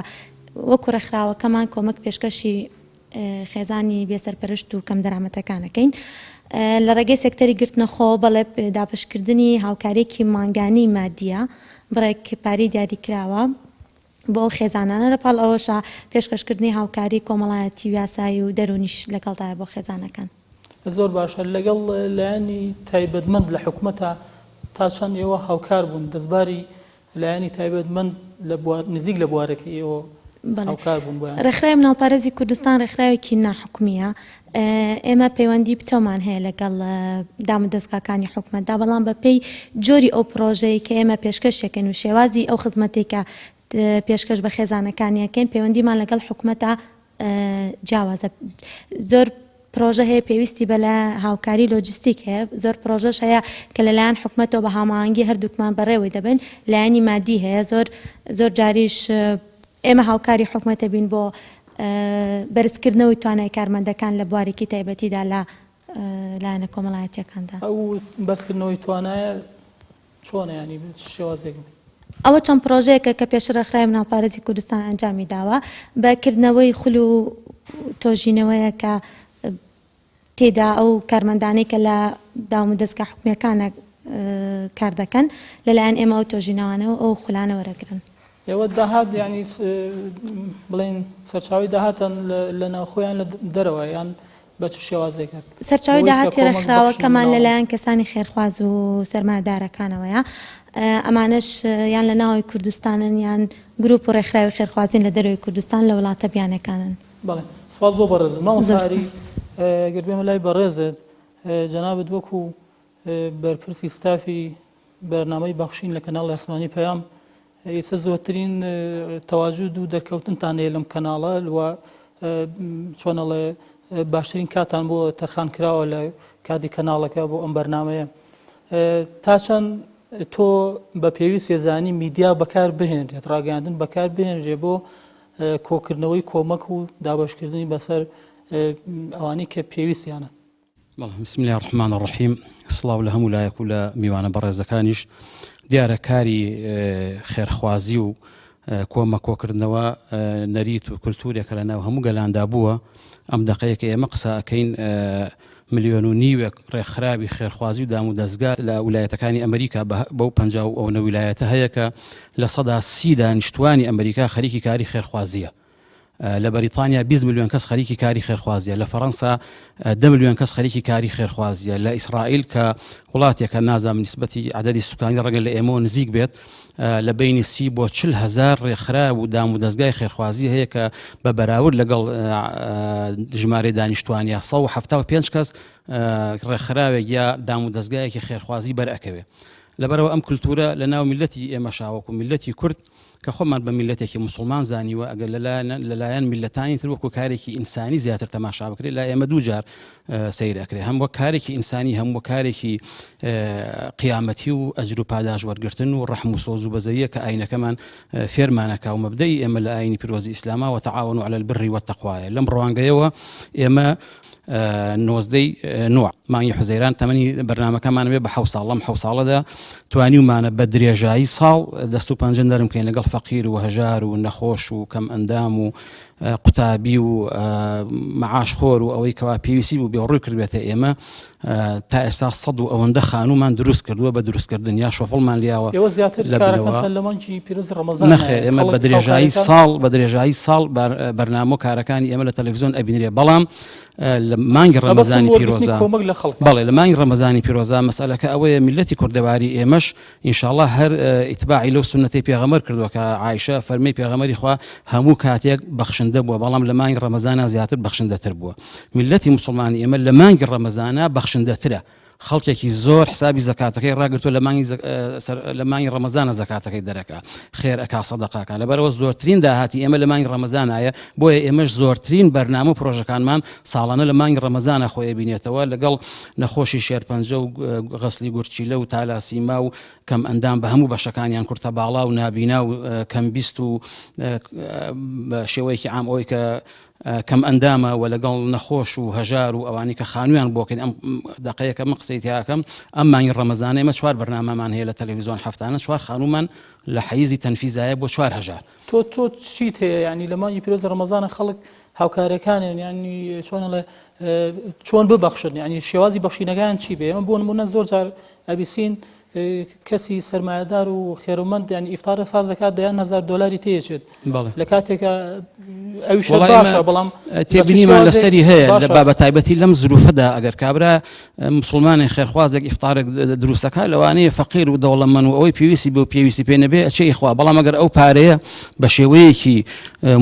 وەکو ڕێکخراوەکەمان کۆمەک پێشکەشی خێزانی بێسەرپەرشت و کەم دەرامەتەکانەکەین لە ڕێگەی سێکتەری گرتنەخۆ بەڵێ داپەشکردنی هاوکارێکی مانگانی مادیە بڕێک پارەی دیاریکراوە بۆ ئەو خێزانانە لەپاڵ ئەوەشە پێشکەشکردنی هاوکاری کۆمەڵایەتی و یاسایی و دەرونیش لەگەڵدایە بۆ خێزانەکان زۆر باشە لەگەڵ لایەنی تایبەتمەند لە حکوومەتە تا چەند ئێوە هاوکار بوون دەستباری لایەنی تایبەتمەند نزیک لە بوارەکە ئێوە هاوکار بوون ڕێکخراوی مناڵپارێزی کوردستان ڕێکخراوێکی ناحکومیە ئێمە پەیوەندی پتەومان هەیە لەگەڵ دام و دەستگاکانی حکوومەتدا بەڵام بەپێی جۆری ئەو پرۆژەی کە ئێمە پێشکەشەکەن و شێوازی ئەو خزمەتێکە پێشکەش بە خێزانەکانیەکەن پەیوەندیمان لەگەڵ حکوومەتە جیاوازە زۆر پرۆژە هەیە پێویستی بە لە هاوکاری لۆجستیک هەیە زۆر پرۆژەش هەیە کە لەلایەن حکوومەتەوە بە هاماهەنگی هەردووکمان بەڕێوەی دەبن لایەنی مادی هەیە زۆر جاریش ئێمە هاوکاری حکوومەتە بین بۆ بەرزکردنەوەی توانای کارمەندەکان لە بوارێکی تایبەتیدا لە لایەنە کۆمەڵایەتیەکاندا ئەو بەرزکردنەوەی توانایە چۆنە ینی شێوازێک ئەوە چەند پرۆژەیەکە کە پێش ڕێکخراوی مناڵپارێزی کوردستان ئەنجامی داوە بەکردنەوەی خول و تۆژینەوەیە کە تێدا ئەو کارمەندانەی کە لە داوم و دەستگا حکوومیەکانە کار دەکەن لەلایەن ئێمە ئەو تۆژینەوانەوە ئەو خولانە وەرەگرن ئێوە داهات ینی بڵین سەرچاوی داهاتن لە ناوخۆیان لە دەرەوە یان بە چ شێوازێکە سەرچاوی داهاتی ڕێکخراوەکەمان لەلایەن کەسانی خێرخواز و سەرمایه‌دارەکانەوەیە ئەمانەش یان لە ناوی کوردستانن یان گروپ و ڕێکخراوی خێرخوازین لە دەروی کوردستان لە وڵاتە بیانەکانن. بەڵێ سپاس بۆ بەڕێزت مامۆستاری گەر بێمە لای بەڕێزت جەنابەت وەکو بەرپرسی ستافی بەرنامەی بەخشین لە کەناڵی ئاسمانی پەیام ئێستا زۆرترین تەواژود و دەرکەوتنتان هەیە لەم کەناڵە و چۆنەڵێ باشترین کاتان بۆ تەرخان کراوە لە کاتی کەناڵەکە بۆ ئەم بەرنامەیە تا چەند تۆ بە پێویست ێزانی میدیا بەکار بهێنرێت ڕاگەاندن بەکار بهێنرێ بۆ کۆکردنەوەی کۆمەک و دابەشکردنی بەسەر ئەوانەی کە پێویستیانە. بسم الله الرحمن الرحیم سڵاو لە هەموو لایەک و لە میوانە بەڕێزەکانیش دیارە کاری خێرخوازی و کۆمە کۆکردنەوە نەریت و کولتورێکە لە ناو هەموو گەلاندا بووە ئەم دەقەیەکە ئێمە قسە ئەەکەین 1.5 ملیۆن ڕێکخراوی خێرخوازی و دام و دەستگات لە ویلایەتەکانی ئەمریکا بەو 50 ئەو ویلایەتە هەیە کە لە سەدا 30 دانیشتوانی ئەمریکا خەریکی کاری خێرخوازیە. لە بەریتانیا 20 ملیۆن کەس خەریکی کاری خێرخوازیە، لە فەڕەنسا 10 ملیۆن کەس خەریکی کاری خێرخوازیە، لە ئیسرائیل کە وڵاتێکە نازام نیسبەتی عەدەدی سوکانی ڕەگەل لە ئێمە نزیک بێت لە بینی 30 بۆ 40 هزار ڕێکخراو و دام و دەستگای خێرخوازی هەیە کە بە بەراورد لەگەڵ ژمارەی دانیشتوانیە 175 کەس ڕێکخراوێک یا دام و دەستگایەکی خێرخوازی بەرئەکەوێ. لەبەرەوە ئەم کولتورە لە ناو میلەتی ئێمە شاوەکو میلەتی کورد کە خۆمان بە میلەتێکی مسلمان زانیوە ئەگەر لەلایەن میلەتانی تر وەکو کارێکی ئینسانی زیاتر تەماشا بکرێت لا ئێمە دوو جار سەیر ئەکرێ هەم وەک کارێکی ئینسانی هەم وەک کارێکی قیامەتی و ئەجر و پاداش وەرگرتن و ڕەحم و سۆز و بەزەیە کە ئاینەکەمان فێرمانەکە و مەبدەی ئێمە لە ئاینی پیرۆزی ئیسلاما وتعاونوا على البر والتقوى لەم ڕوانگەیەوە ئێمە 19 مانگی حوزەیران تەمەنی بەرنامەکەمان بێ بە 7 ساڵ لەم 7 ساڵەدا توانیومانە بە درێژایی ساڵ دەست و پەنجە دەرم بکەین لەگەڵ فەقیر و هەژار و نەخۆش و کەم ئەندام و قوتابی و مەعاشخۆر و ئەوەی کەوا پێویستی بوو بێڕووی کردبێتە ئێمە تا ئێستا 100 و ئەوەندە خانومان دروست کردووە بە دروستکردن یا شۆفڵمان لیاوە نەخێ ئێمە بە درێژایی ساڵ بەرنامە کارەکانی ئێمە لە تەلەڤیزۆن ئەبینرێ بەڵام لە مانگی ڕەمەزانی پیرۆزە بەڵێ لە مانگی ڕەمەزانی پیرۆزە مەسئلەکە ئەوەیە میلەتی کوردەواری ئێمەش ئینشاءڵڵا هەر ئیتباعی لەو سونەتەی پێغەمبەر کردووە کە عایشە فەرمەی پێغەمبەری خوا هەموو کاتێک بەخشندە بووە بەڵام لە مانگی ڕەمەزانە زیاتر بەخشندەتر بووە. میلەتی موسڵمانی ئێمە لە مانگی ڕەمەزانە بەخشندەترە خەڵکێکی زۆر حسابی زەکاتەکەی ڕاگرتووە لە مانگی ڕەمەزانە زەکاتەکەی دەرەکە خێر ئەکا سەدەقاکە لەبەرەوە زۆرترین داهاتی ئێمە لە مانگی ڕەمەزانایە بۆیە ئێمەش زۆرترین بەرنامە و پرۆژەکانمان ساڵانە لە مانگی ڕەمەزانە خۆی بینێتەوە لەگەڵ نەخۆشی شێرپەنجە و غەسلی گورچیلە و تالاسیما و کەم ئەندام بە هەموو بەشەکانیان کورتە باڵا و نابینا و کەمبیست و شێوەیەکی عام ئەوەی کە کەم ئەندامە و لەگەڵ نەخۆش و هەژار و ئەوانی کە خانوویان بۆکەین ئەم دقەیەکە من قسەی تیاکەم ئەم مانگی ڕەمەزانە ئێمە 4 بەرنامەمان هەیە لە تەلەڤیزۆن هەفتانە 4 خانوومان لە حەیزی تەنفیزایە بۆ 4 هەژار. تۆ چیت هەیە ینی لە مانگی پیرۆزی ڕەمەزانە خەڵک هاوکارەکانیان ینی چۆن ببەخشن ینی شێوازی بەخشینەکان چی بێ؟ ئەمە بۆ نمونە زۆر جار ئەبیسین کەسی سەرمایەدار و خێرەمەند ینی ئیفتارە ساز دەکات $1,000 تێچێت لە کاتێکە ئەویش باشە بەڵام تێبینیمان لەسەری هەیە لە بابە تایبەتی لەم زروفەدا ئەگەر کابرا مسلمانی خێرخوازێک ئیفتارێک دروستەکە لەوانەیە فەقیر و دەوڵەمەند و ئەوەی پێویستی بۆ پێویستی پێ نەبێ ئەچێ خوا بەڵام ئەگەر ئەو پارەیە بە شێوەیەکی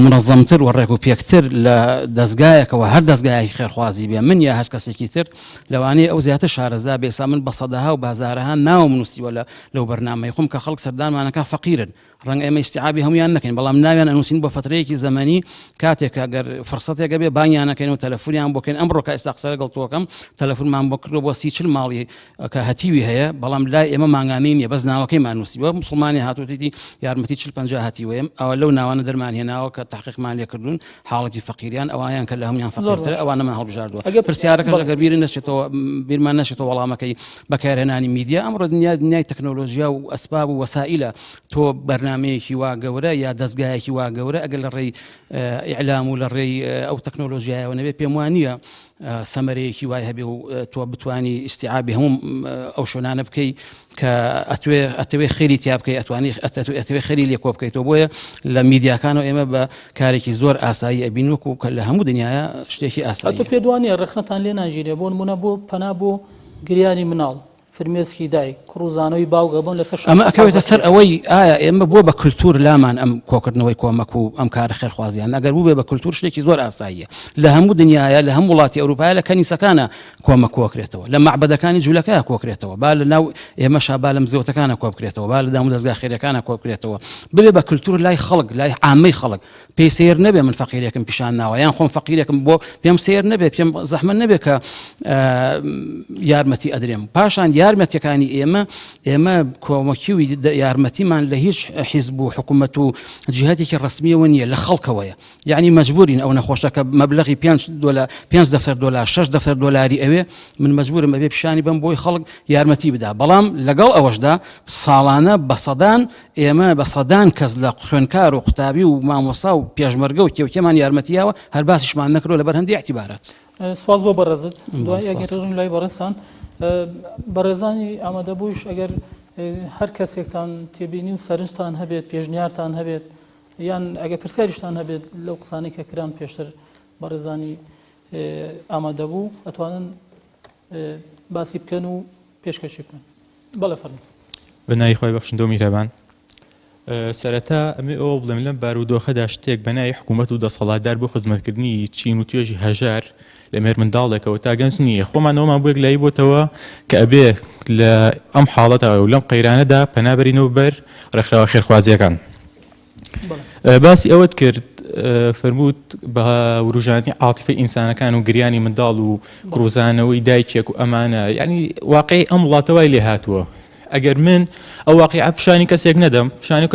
منەظەمتر و ڕێک و پێکتر لە دەستگایەکەوە هەر دەستگایەکی خێرخوازی بێ من یا هەر کەسێکی تر لەوانەیە ئەو زیاتر شارەزا بێ ئێستا من بە سەدەها و بازارەها ناوم نووسیوە لەو بەرنامەی خۆم کە خەڵک سەردانمانەکە فەقیرن ڕەنگە ئێمە ئیستیعابی هەمویان نەکەین بەڵام ناویان ئەنووسین بۆ فترەیەکی زەمەنی کاتێک ئەگەر فرسەتێکە بێ بانیانەکەین و تەلەفۆنیان بۆکەین ئەمڕۆ کە ئێستا قسە لەگەڵ تۆکەم تەلەفۆنمان بۆ کردو بۆ 30-40 ماڵی کە هەتیوی هەیە بەڵام لای ئێمە مانگانەی نییە بەس ناوەکەیمان نووسیوە مسلمانی هاتووتیتی یارمەتی 40-50 هەتیوەیە ئەوە لەو ناوانە دەرمان هێناوە کە تحقیقمان لێ کردوون حاڵەتی فەقیریان ئەوانیان کە لە هەمویان فەقیرتر ئەوانەمان هەڵبژاردووە پرسیارەکەش ئەگەر بیرمان نەچێتەوە وەڵامەکەی بەکارهێنانی میدیا ئەمڕۆ دنیا دنیای تەکنۆلۆژیا و ئەسباب و وەسائلە تۆ بەرنمەیەکی وا گەورە یا دەستگایەکی وا گەورە ئەگەر لە ڕێی ئیعلام و لە ڕێی ئەو تەکنۆلۆژیایەوە نەبێت پێم وانە سەمەرەیەکی وای هەبێ و تۆ بتانی ئیسیعابی هەموو ئەو شوێنانە بکەی کە ئەتەوێ خێری تیا بکەی ئەتوێ خێری لێ کۆ بکەیتەوە بۆیە لە میدیاکانەوە ئێمە بە کارێکی زۆر ئاسایی ئەبین وەکو کە لە هەموو دنیاە شتێکی ئاسایی تۆ پێدوانە ڕخنەتان لێ ناژیرێ بۆ نمونە بۆ پەنا بۆ گریانی مناڵ فرمێسکی دایک کوڕزانەوەی باوگە بۆن لەسەر ئەمە ئەکەوێتە سەر ئەوەی ئایا ئێمە بۆ بە کولتور لامان ئەم کۆکردنەوەی کۆمەک و ئەم کارە خێرخوازیان ئەگەر بوو بێ بە کولتور شتێکی زۆر ئاساییە لە هەموو دنیاە لە هەموو وڵاتی ئەوروپایە لە کەنیسەکانە کۆمە کۆکرێتەوە لە معبەدەکانی جوولەکەیە کۆکرێتەوە با لە ناو ئێمەشا با لە مزگەوتەکانە کۆ بکرێتەوە با لە دام و دەستگا خێریەکانە کۆ بکرێتەوە ببێ بە کولتور لای خەڵک لای عامەی خەڵک پێی سیر نەبێ من فەقیرێکم پیشان ناوە یان خۆم فەقیرێکم بۆ پێم سیر نەبێ پێم زەحمە نەبێ کە یارمەتی ئەدرێم پاشان یارمەتیەکانی ئێمە کۆمەکیوی یارمەتیمان لە هیچ حیزب و حکوومەت و جیهاتێکی ڕسمیەوە نییە لە خەڵکەوەیە یعنی مەجبورین ئەو نەخۆشەکە مەبلغی $5 $6 ئەوێ من مەجبورم ئەبێ پیشانی بم بۆی خەڵک یارمەتی بدا بەڵام لەگەڵ ئەوەشدا ساڵانە بە سەدان ئێمە بە سەدان کەس لە خوێنکار و قوتابی و مامۆستا و پێشمەرگە و کێوتێمان یارمەتیاوە هەر باسیشمان نەکرۆ لە بەرهەندی اعتیبارات سواز بۆ بەڕێزت دوای ئەگەڕژین لای بەڕێستان بەڕێزانی ئامادەبووش ئەگەر هەر کەسێکتان تێبینی و سەرنجتان هەبێت پێشنیارتان هەبێت یان ئەگە پرسیاریشتان هەبێت لەو قسانەی کە کران پێشتر بەڕێزانی ئامادەبوو ئەتوانن باسی بکەن و پێشکەشی بکەن بەڵێ فەرموو بەنای خۆی بەخشندە و میرەبان سەرەتا ئەمێ ئەوە بڵێم لەم بارودۆخەدا شتێک بەنای حکوومەت و دەسەڵاتدار بۆ خزمەتکردنی چین و توێژی هەژار لە مێر منداڵێکەوە تا گەنج نییە خۆمانەوەمان بۆیەک لای بۆتەوە کە ئەبێ لە ئەم حاڵەتەوە و لەم قەیرانەدا پەنابەرینەوە بەر ڕێکخراوە خێرخوازیەکان باسی ئەوەت کرد فرمووت بە وروژانی عاتیفەی ئینسانەکان و گریانی منداڵ و کڕوزانەوەی دایکێک و ئەمانە یعنی واقعی ئەم وڵاتەوەی لێ هاتووە ئەگەر من ئەو واقعی پیشانی کەسێک نەدەم پیشانی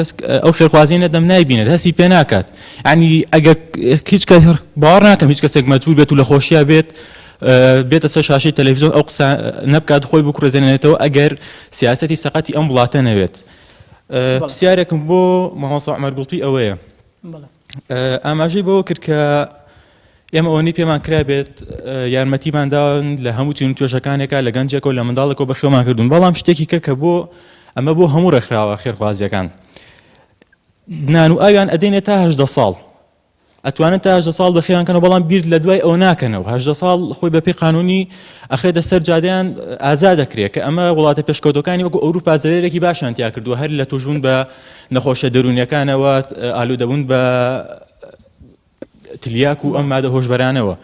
ئەو خێرخوازی نەدەم نایبینێت هەستی پێ ناکات ینی ئەگەر هیچ کەس باوەڕ ناکەم هیچ کەسێک مەجبور بێت و لە خۆشییا بێتە سەر شاشەی تەلەڤیزیۆن ئەو قسە نەبکات خۆی بکوڕێزێنێتەوە ئەگەر سیاسەتی سەقەتی ئەم وڵاتە نەوێت پرسیارێکم بۆ مامۆستا عومەر گوڵتی ئەوەیە ئاماژەی بەوە کرد کە ئێمە ئەوەی پێمان کرابێت یارمەتیمانداون لە هەموو چین توێژەکانێکە لە گەنجێکەوە لە منداڵێکەوە بەخێومان کردوون بەڵام شتێکی کە بۆ ئەمە بۆ هەموو ڕێکخراوە خێرخوازیەکان نان و ئاویان ئەدەینێت تا 18 ساڵ ئەتوانن تا 18 ساڵ بەخێوانکەنەوە بەڵام بیر لە دوای ئەو ناکەنەوە 18 ساڵ خۆی بەپێی قانونی ئەخرێتە سەر جادەیان ئازا دەکرێت کە ئەمە وڵاتە پێشکەوتەکانی وەکو ئەوروپا زەرێکی باشیان تیا کردووە هەر لە توژبوون بە نەخۆشە دەرونیەکانەوە ئالوودەبوون بە تلیاک و ئەم مادە هۆشبەرانەوە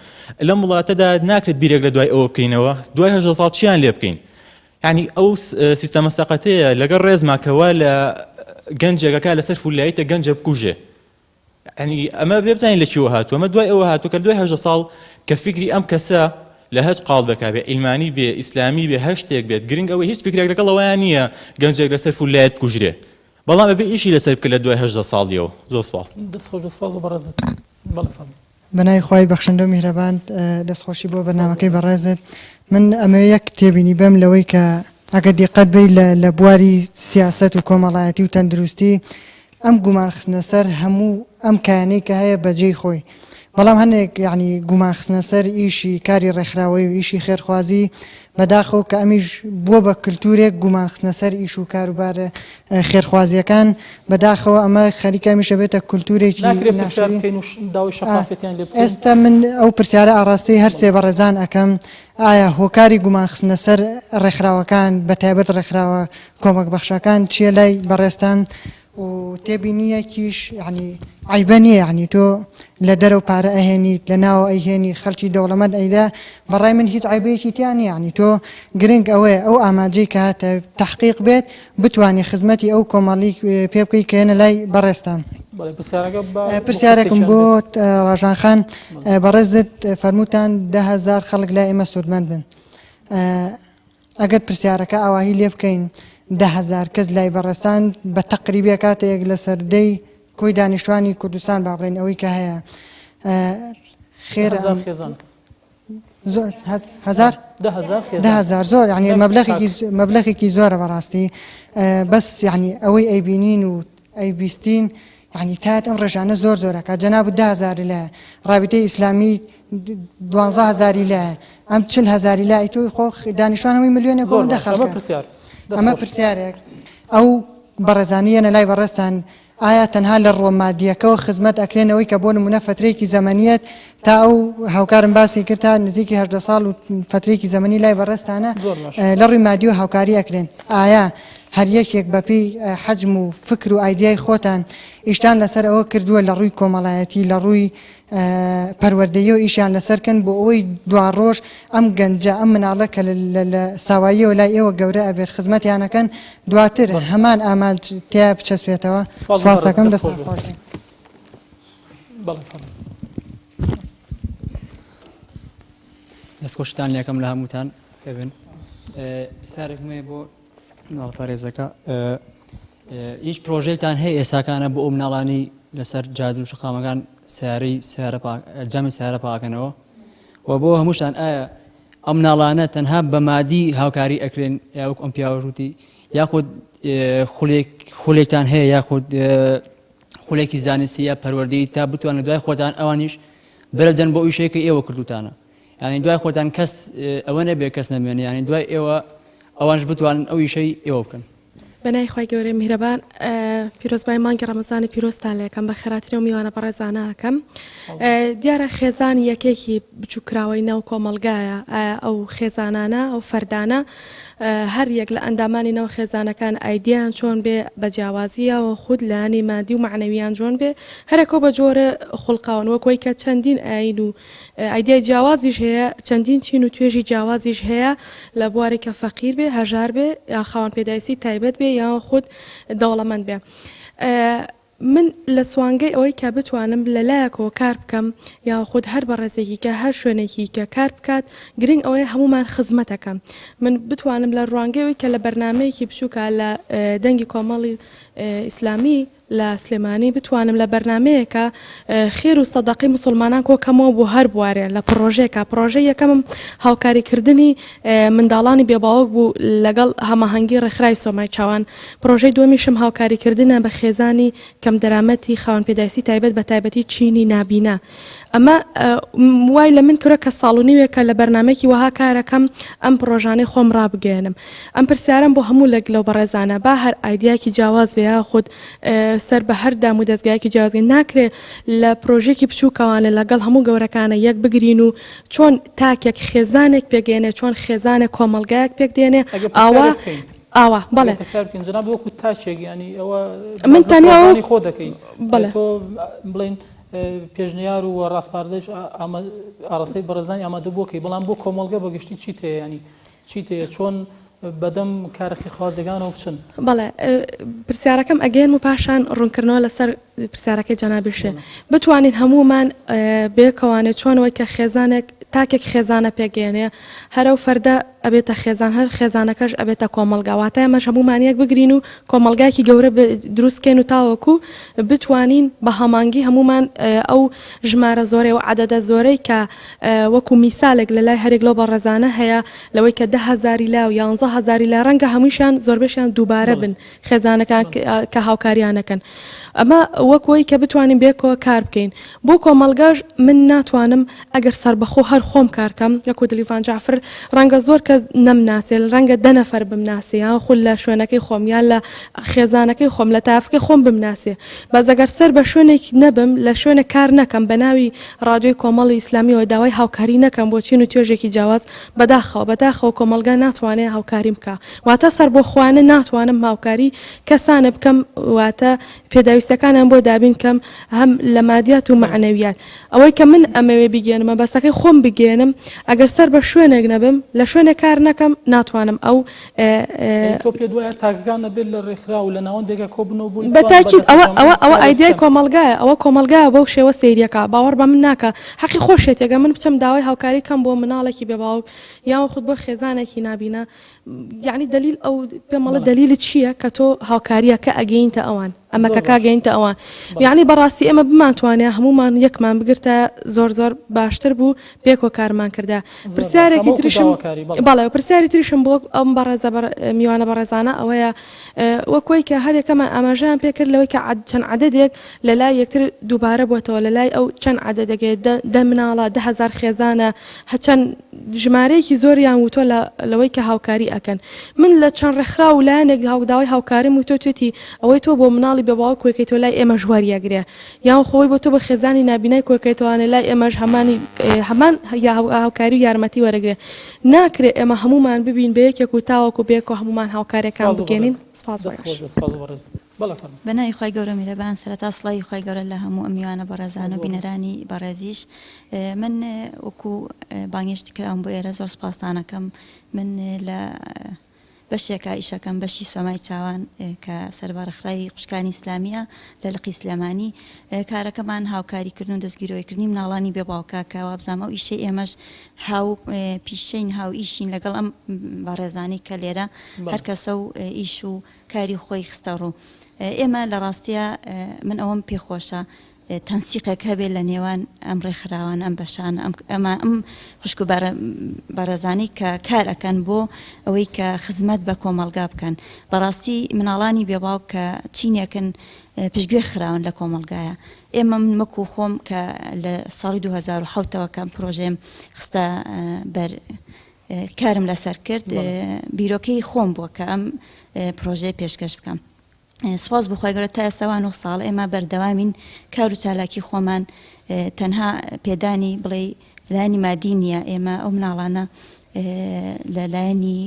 لەم وڵاتەدا ناکرێت بیرێک لە دوای ئەوە بکەینەوە دوای 18 ساڵ چیان لێ بکەین یعنی ئەو سیستەمە سەقەتەیە لەگەڵ ڕێزماکەوە لە گەنجێکەکە لەسەر فولاییتە گەنجە بکوژێ ینی ئەمە بێ بزانین لە چیوە هاتووە ئەمە دوای ئەوە هاتووە کە دوای 18 ساڵ کە فکری ئەم کەسە لە هەج قاڵ بکا بێ ئیلمانی بێ ئیسلامی بێ هەر شتێک بێت گرنگ ئەوەی هیچ فکرێک لەگەڵەوەیان نییە گەنجێک لەسەر فولایەت بکوژرێ بەڵام ئەبێ ئیشی لەسەر بکە لە دوای 18 ساڵیەوە زۆر سپاس بەنای خۆی بەخشندە و میهرەبان دەستخۆشی بۆ بەرنامەکەی بەڕێزت من ئەمە یەک تێبینی بەم لەوەی کە ئەگەر دیقەت بی لە بواری سیاست و کۆمەڵایەتی و تەندروستی ئەم گومانخستنە سەر هەموو ئەم کایانەی کە هەیە بەجێی خۆی بەڵام هەندێک یعنی گومانخستنە سەر ئیشی کاری ڕێکخراوەی و ئیشی خێرخوازی بەداخەوە کە ئەمیش بووە بە کللتورێک گومانخستنە سەر ئیش و کاروبارە خێرخوازیەکان بەداخەوە ئەمە خەریکە میشە بێتە کللتورێکی ئێستا من ئەو پرسیارە ئاڕاستی هەر سێ بەڕێزان ئەەکەم ئایا هۆکاری گومانخستنە سەر ڕێکخراوەکان بە تایبەت ڕێکخراوە کۆمەک بەخشەکان چیە لای بەڕێستان و تێبینیەکیش ینی عیبە نییە ینی تۆ لە دەرەوە پارە ئەهێنیت لە ناوە ئەیهێنی خەڵکی دەوڵەمەند ئەیدا بەڕای من هیچ عیبەیەکی تیان نیە ینی تۆ گرنگ ئەوەیە ئەو ئاماجەی کە هاتە تحقیق بێت بتوانانی خزمەتی ئەو کۆمەڵی پێ بکەی کە هێنە لای بەڕێستان پرسیارێکم بۆ ڕژان خان بەڕێزت فەرمووتان 10,000 خەڵک لای ئێمە سوودمەند بن ئەگەر پرسیارەکە ئاواهی لێ بکەین 10,000 کەس لای بەڕێستان بە تەقریبی کاتێک لە سەردەی کۆی دانیشتوانی کوردستان باڵێن ئەوەی کە هەیە خێر 1000 10,000 زۆر ینی مەبلەغێکی زۆرە بەڕاستی بەس ینی ئەوەی ئەیبینین و ئەیبیستین ینی تات ئەم ڕێژانە زۆر زۆرەکە جەناب 10,000 لە ڕابطەی ئیسلامی 12,000 لە ئەم 40,000 لای تۆی خۆ دانیشتوانەوەی ملیۆنێک بۆ دەخەڵکە ئەمە پرسیارێک ئەو بەڕێزانیەنە لای بەڕێستان ئایا تەنها لە ڕۆمادیەکەەوە خزمەت ئەکرێنەوەی کە بۆ نمونە فترێکی زەمەنیەت تا ئەو هاوکارم باسی کرد تا نزیکی 18 ساڵ و فترێکی زەمەنی لای بەڕێستانە لە ڕووی مادی و هاوکاری ئەکرێن ئایا هەر یەکێک بەپێی حەجم و فکر و ئایدیای خۆتان ئیشتان لەسەر ئەوە کردووە لە ڕووی کۆمەڵایەتی لە ڕووی پەروەردەیی و ئیشیان لەسەرکەن بۆ ئەوەی دوا ڕۆژ ئەم گەنجە ئەم مناڵە کە لە ساواییەوە لای ئێوە گەورە ئەبێت خزمەتیانەکەن دواتر هەمان ئامانج تیا بچەسپێتەوە سپاسەکەم دەست دەستخۆشتان لەکەم لە هەمووتان بن سارێکمێ بۆ ناڵپارێزەکە هیچ پرۆژێکتان هەیە ئێساکانە بۆ ئەو مناڵانی لەسەر جادو و شقامەکان سیاری جەمی سیارە پاکەنەوە و بۆ هەمووشتان ئایا ئەم مناڵانە تەنها بە مادی هاوکاری ئەکرێن یاوەک ئەم پیاوەژووتی یاخود خولێکتان هەیە یاخود خولێکی زانستی یا پەروەردەیی تا بتوانن دوای خۆتان ئەوانیش بەرەدەن بۆ ئیشەیەکە ئێوە کردوتانە یعنی دوای خۆتان کەس ئەوە نەبێ کەس نەمێنێ یعنی دوای ئێوە ئەوانش بتوانن ئەو ئیشەی ئێوە بکەن بەنای خی گەورەی میهرەبان پیرۆزبای مانگی ڕەمەزانی پیرۆستان لەکەم بە خێراتری و میوانە بەڕێزانەکەم دیارە خێزان یەکێکی بچووکراوەی ناو کۆمەلگایە ئەو خێزانانە ئەو فەردانە هەر یەک لە ئەندامانی ناو خێزانەکان ئایدیان چۆن بێ بە جیاوازیەوە خود لانی مادی و معنەویان جۆن بێ هەرێکۆ بە جۆرە خوڵقاون وەکۆی کە چەندین ئاین و ئایدیای جیاوازیش هەیە چەندین چین و توێژی جیاوازیش هەیە لە بوارێکە فەقیر بێ هەژار بێ یا خاوەن پێداویستی تایبەت بێ یا خود دەوڵەمەند بێ من لە سوانگەی ئەوەی کە بتوانم لەلایەکەوە کار بکەم یا خود هەر بەڕێزێکی کە هەر شوێنێکی کە کار بکات گرنگ ئەوەیە هەمومان خزمەتەکەم من بتوانم لە ڕوانگەیەوەی کە لە بەرنمەیەکی بچووکە لە دەنگی کۆمەڵی ئیسلامی لە سلێمانی بتوانم لە بەرنمەیەکە خێر و سەدەقی مسلمانان کۆکەمەوە بۆ هەر بوارێ لە پرۆژێکە پرۆژە یەکەمم هاوکاریکردنی منداڵانی بێباوەک بوو لەگەڵ هەماهەنگی ڕێکخراوی سۆمای چاوان پرۆژەی دومیشم هاوکاریکردنە بە خێزانی کەم دەرامەتی خاوەن پێداویستی تایبەت بە تایبەتی چینی نابینە ئەمە وای لە من کرۆ کە ساڵ و نیوێکە لە بەرنمێکی وەها کارەکەم ئەم پرۆژانەی خۆم ڕابگەێنم ئەم پرسیارم بۆ هەموو لەگلەو بەڕێزانە با هەر ئایدیاکی جیاواز بێ خود سەر بە هەر دام و دەستگایەکی جیاوازی ناکرێت لە پرۆژێکی بچووکەوانە لەگەڵ هەموو گەورەکانە یەک بگرین و چۆن تاکێک خێزانێک پێگەێنێ چۆن خێزانێک کۆمەلگایەک پێک دێنێ ئاوا بەڵێ من تەنیا خۆ دەکەین بڵێن پێشنیار و ڕاستپاردەش ئاڕاستەی بەڕێزانی ئامادە بۆکەی بەڵام بۆ کۆمەلگە بەگشتی چیت هەیە ینی چیت هەیە چۆن بەدەم کارەخی خوازەکانەوە بچن بەڵێ پرسیارەکەم ئەگەن و پاشان ڕوونکردنەوە لەسەر پرسیارەکەی جەنابیشێ بتوانین هەمومان بێکەوانێت چۆنەوەی کە خێزانێک تاکێک خێزانە پێگەێنێ هەرو فەردە ئەبێتە خێزان هەر خێزانەکەش ئەبێتە کۆمەلگاواتە ئەمەش هەمومانیەک بگرین و کۆمەلگایکی گەورە دروستکەین و تاوەکو بتوانین بە هەمانگی هەمومان ئەو ژمارە زۆرەی و عەدەدە زۆرەی کە وەکو میسالێک لە لای هەرێک لۆ بەڕێزانە هەیە لەوەی کە 10,000 لا و 11,000 لا ڕەنگە هەمووشان زۆربەشیان دووبارە بن خێزانەکان کە هاوکاریانەکەن ئەمە وەکەوەی کە بتوانین بێکەوە کار بکەین بۆ کۆمەلگاش من ناتوانم ئەگەر سەربەخۆ هەر خۆم کارکەم یەکو دلیڤان جعفر ڕەنگە زۆر کە نەمناسێ ڕەنگە 10 نەفەر بمناسێ یان خول لە شوێنەکەی خۆم یان لە خێزانەکەی خۆم لە تافکەی خۆم بمناسێ بەس ئەگەر سەر بە شوێنێک نەبم لە شوێنە کار نەکەم بە ناوی ڕادیۆی کۆمەڵی ئیسلامیەوە داوای هاوکاری نەکەم بۆ چین و توێژێکی جیاواز بەداخەوە کۆمەلگا ناتوانێت هاوکاریم بکە واتە سەر بۆ خوانە ناتوانم هاوکاری کەسانە بکەم واتە پێداویستەکانم بۆ دابین کەم هەم لە مادیات و معنەویات ئەوەی کە من ئەمەوێ بگەێنمە بەسەکەی خۆم بگێنم ئەگەر سەر بە شوێنێک نەبم لە شوێنە کار نەکەم ناتوانم ئەو تۆ پێ دوایە تاکەکانە بێت لە ڕێکخرا و لە ناوەندێکە کۆبنەوە بوون بەتاکید ئەوە ئایدیای کۆمەلگایە ئەوە کۆمەلگایە بەو شێوە سەیریەکە باوەڕ بە من ناکە حەقی خۆشێتێگە من بچەم داوای هاوکاری کەم بۆ مناڵێکی بێباوک یاوە خود بۆ خێزانێکی نابینە یعنی دلیل ئەو پێمەڵە دلیلت چییە کە تۆ هاوکاریە کە ئەگەینتە ئەوان ئەمە کە کاگەینتە ئەوان یعنی بەڕاستی ئێمە بمانتوانێت هەمومان یەکمان بگرتە زۆر باشتر بوو پێکۆ کارمان کردا پرسیارێکی تریشم بەڵێ پرسیاری تریشم بۆ ئەم بەڕێزە میوانە بەڕێزانە ئەوەیە وەکۆی کە هەرێکەمە ئاماژیان پێکرد لەوەی کە چەند عەدەدێک لە لای یەکتر دووبارە بووەتەوە لە لای ئەو چەند عەدەدەگەێت 10 مناڵە 10,000 خێزانە هەچەند ژمارەیەکی زۆریان وتۆ لەوەی کە هاوکاری ئەکەن من لە چەند ڕێکخرا و لایەنێک هاوداوای هاوکارم و تۆ توێتی ئەوەی تۆ بۆ مناڵی بە باوە کۆکەیتەوە لای ئێمە ژواریەگرێ یان خۆی بۆ تۆ بە خێزانی نابینای کۆکەیتەوانە لای ئێمەش هەمان هاوکاری و یارمەتی وەرەگرێ ناکرێت ئێمە هەمومان ببین بە یەکێک و تاوەکو بێکەوە هەمومان هاوکارێکان بگەێنین بەنای خی گەورە میرەبان سەرەتا سڵی خی گەورە لە هەموو ئەمیوانە بەڕێزان و بینەرانی بەڕێزیش من وەکو بانگشتی کرام بۆ ئێرە زۆر سپاسانەکەم من لە بەشێکە ئیشەکەم بەشی سۆمای چاوان کە سەربارەخرای قوشکانی ئیسلامیە لە لقی سلێمانی کارەکەمان هاوکاریکردن و دەستگیرۆیکردنی مناڵانی بێباوکە کە وابزانمە و ئیشەی ئێمەش هاو پیشەین هاو ئیشین لەگەڵ ئەم بەڕێزانی کە لێرە هەر کەسە و ئیش و کاری خۆی خستە ڕوو ئێمە لە ڕاستیە من ئەوەم پێخۆشە تەنسیقێک هەبێت لە نێوان ئەم ڕێکخراوان ئەم بەشان ئەم خوشک و بەڕێزانی کە کار ئەکەن بۆ ئەوەی کە خزمەت بە کۆمەلگا بکەن بەڕاستی مناڵانی بێباو کە چینێکن پشتگوێ خراون لە کۆمەلگایە ئێمە من مەکو خۆم کە لە ساڵی 2007ەوە کەم پرۆژێم خستە بەر کارم لەسەر کرد بیرۆکەی خۆم بووە کە ئەم پرۆژەی پێشکەش بکەم سواز بخوای گەورە تا ئێستا 9 ساڵ ئێمە بەردەوامین کار و چالاکی خۆمان تەنها پێدانی بڵێ لایەنی مادی نییە ئێمە ئەو مناڵانە لە لایەنی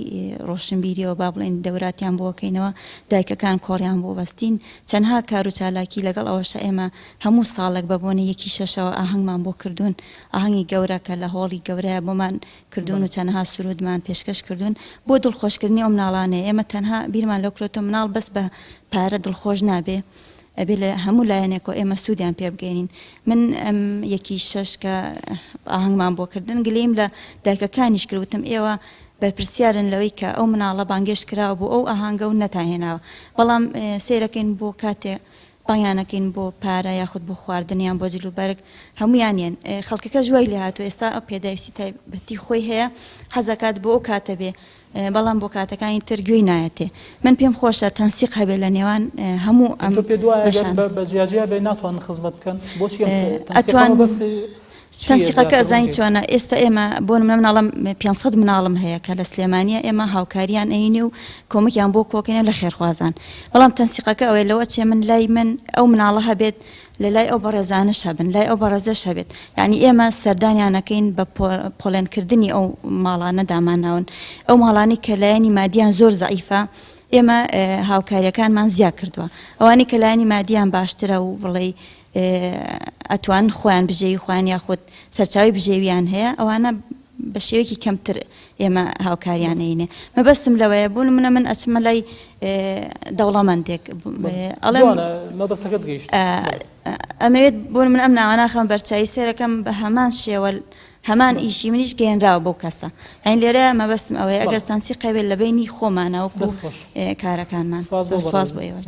ڕۆشنبیریەوە با بڵێن دەوراتیان بۆکەینەوە دایکەکان کۆڕیان بۆ بەستین چەندها کار و چالاکی لەگەڵ ئەوەشە ئێمە هەموو ساڵێک بە بۆنە یەکی شەشەوە ئاهەنگمان بۆ کردوون ئاهەنگی گەورەکە لە هۆڵی گەورەیە بۆمان کردوون و چەندها سرودمان پێشکەش کردوون بۆ دڵخۆشکردنی ئەو مناڵانەیە ئێمە تەنها بیرمان لەو کرێتەوە مناڵ بەس بە پارە دڵخۆش نابێ ئەبێ لە هەموو لایەنێکەوە ئێمە سوودیان پێ بگەینین من ئەم یەکی شەش کە ئاهەنگمان بۆ کردن گلەیم لە دایکەکانیش کردوتم ئێوە بەرپرسیارن لەوەی کە ئەو مناڵە بانگێشت کراوە بۆ ئەو ئاهەنگە و نەتاهێناوە بەڵام سیرەکەین بۆ کاتێ پایانەکەین بۆ پارە یاخود بۆ خواردنیان بۆ جلوبەرگ هەمویانیان خەڵکەکە ژوای لێ هاتووە ئێستا ئەو پێداویستی تایبەتی خۆی هەیە حەزەکات بۆ ئەو کاتە بێ بەڵام بۆ کاتەکانی تر گوێی نایەتێ من پێم خۆشە تەنسیق هەبێت لە نێوان هەموو ئەم بەجیاجیا بێ ناتوان خزمەت بکەن بۆچی ئەتوان تەنسیقەکە ئەزانی چۆنە ئێستا ئێمە بۆ مناڵم 500 مناڵم هەیە کە لە سلێمانیە ئێمە هاوکاریان ئەینێ و کۆمەکیان بۆ کۆکەنێ لە خێرخوازان بەڵام تەنسیقەکە ئەوەیە لەوە چێ من لای من ئەو مناڵە هەبێت لە لای ئەو بەڕێزانش هەبن لای ئەو بەڕێزەش هەبێت یعنی ئێمە سەردانیانەکەین بە پۆلێنکردنی ئەو ماڵانە داماناون ئەو ماڵانی کە لایەنی مادیان زۆر زەعیفە ئێمە هاوکاریەکانمان زیاد کردووە ئەوانی کە لایەنی مادیان باشترە و بڵێ ئەتوان خۆیان بژێوی خۆیان یاخود سەرچاوی بژێویان هەیە ئەوانە بە شێوەیەکی کەمتر ئێمە هاوکاریانەینێ مەبەستم لەوەیە بوون منە من ئەچمە لای دەوڵەمەندێک ئەمەوێت بوون من ئەم ناواناخەم بەرچایی سێرەکەم بە هەمان شێوە هەمان ئیشی منیش گەێنراوە بۆ کەسە ئەین لێرە مەبەستم ئەوەیە ئەگەر تەنسی قەبێت لە بینی خۆمانەوە کارەکانمان سپاس بۆ ئێوە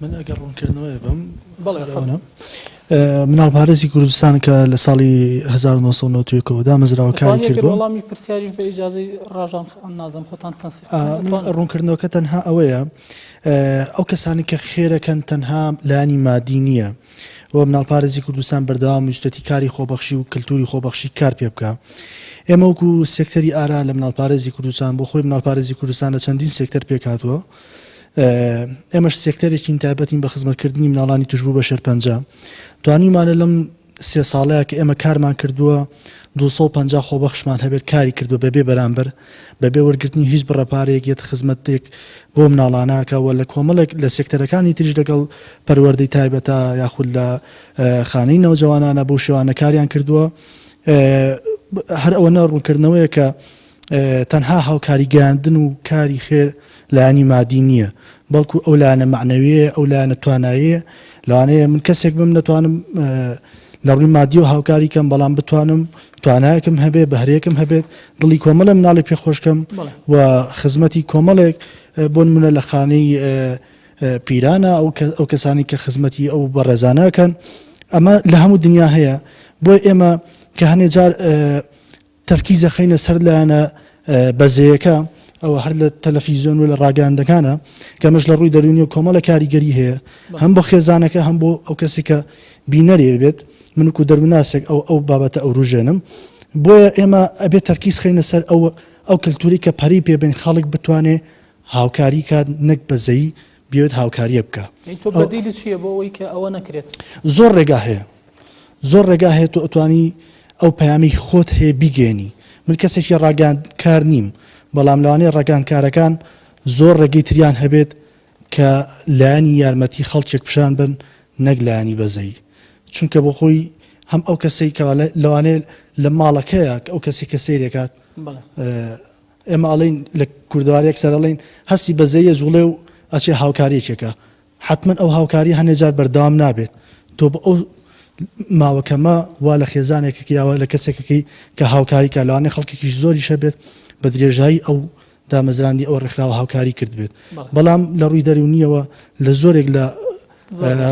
من ئەگەر ڕوونکردنەوەی بم مناڵ پارێزی کوردستان کە لە ساڵی 1990 مەزراوە کاری کردو ڕوونکردنەوەکە تەنها ئەوەیە ئەو کەسانی کە خێرەکەن تەنها لانی مادی نییە و مناڵ پارێزی کوردستان بەردەوام ویستەتی کاری خۆبەخشی و کللتوری خۆبەخشی کار پێ بکە ئێمە وەکو سێکتەری ئارا لە مناڵ پارێزی کوردستان بۆ خۆی مناڵ پارێزی کوردستان لە چەندین سێکتەر پێکاتوە ئێمەش سێکتەرێکی تایبەتین بە خزمەتکردنی مناڵانی توشبوو بە شەرپەنجە توانیمانە لەم 3 ساڵەیە کە ئێمە کارمان کردووە 250 خۆبەخشمان هەبێت کاری کردو بەبێ بەرامبەر بەبێ وەرگرتنی هیچ بڕەپارێک یەت خزمەتێک بۆ مناڵانەکەوە لە کۆمەڵێک لە سێکتەرەکانی تریش لەگەڵ پەروەردەی تایبەتە یاخود لە خانەی نەوجەوانانە بۆ شێوانە کاریان کردووە هەر ئەوە ڕوونکردنەوەیە کە تەنها هاوکاری گەیاندن و کاری خێر لایەنی مادی نییە بەڵکو ئەو لایەنە معنەویە ئەو لایەنە تواناییە لەوانەیە من کەسێک بم نەتوانم لە ڕووی مادی و هاوکاری کەم بەڵام بتوانم توانایەکم هەبێ بەهرەیەکم هەبێت دڵی کۆمەڵە مناڵی پێخۆشکەم و خزمەتی کۆمەڵێک بۆ نمونە لە خانەی پیرانە ئەو کەسانی کە خزمەتی ئەو بەڕێزانەکەن ئەمە لە هەموو دنیا هەیە بۆی ئێمە کە هەنێ جار تەرکیزە خەینە سەر لایەنە بەزەیەەکە ئەوە هەر لە تەلەفیزیۆن و لە ڕاگەاندەکانە کەمەش لە ڕووی دەرونی و کۆمەڵە کاریگەری هەیە هەم بۆ خێزانەکە هەم بۆ ئەو کەسی کە بینەرێ بێت منکو دەروناسێک ئەو بابەتە ئەو ڕژێنم بۆیە ئێمە ئەبێت تەرکیز خەینە سەر ئەو کللتوری کە پەری پێبێن خەڵک بتوانێ هاوکاری کات نەک بەزەی بێت هاوکاریە بکە بەدیلی چییە بۆ ئەوەی کە ئەوە نەکرێت زۆر ڕێگا هەیە زۆر ڕێگا هەیە تۆ ئەتوانی ئەو پەیامی خۆت هەیە بیگەێنی من کەسێکی ڕاگەاندکار نیم بەڵام لەوانەیە ڕاگەاندکارەکان زۆر ڕێگەی تریان هەبێت کە لایەنی یارمەتی خەڵکێک پیشان بن نەک لایەنی بەزەی چونکە بۆ خۆی هەم ئەو کەسەی کە لەوانەیە لە ماڵەکەیە ئەو کەسی کە سیرێکات ئێمە ئەڵین لە کوردوارێک سەر ئەڵین هەستی بەزەیە جوڵێ و ئەچێ هاوکاریەکێکە حتمما ئەو هاوکاری هەنێجار بەردەوام نابێت تۆ بە ئەو ماوەکەمە وا لە خێزانێکێکی یاوە لە کەسێکەکەی کە هاوکاری کە لەوانەیە خەڵکێکیش زۆری شەبێت بە درێژایی ئەو دامەزراندی ئەو ڕێکخراوە هاوکاری کرد بێت بەڵام لە ڕووی دەرونیەوە لە زۆرێک لە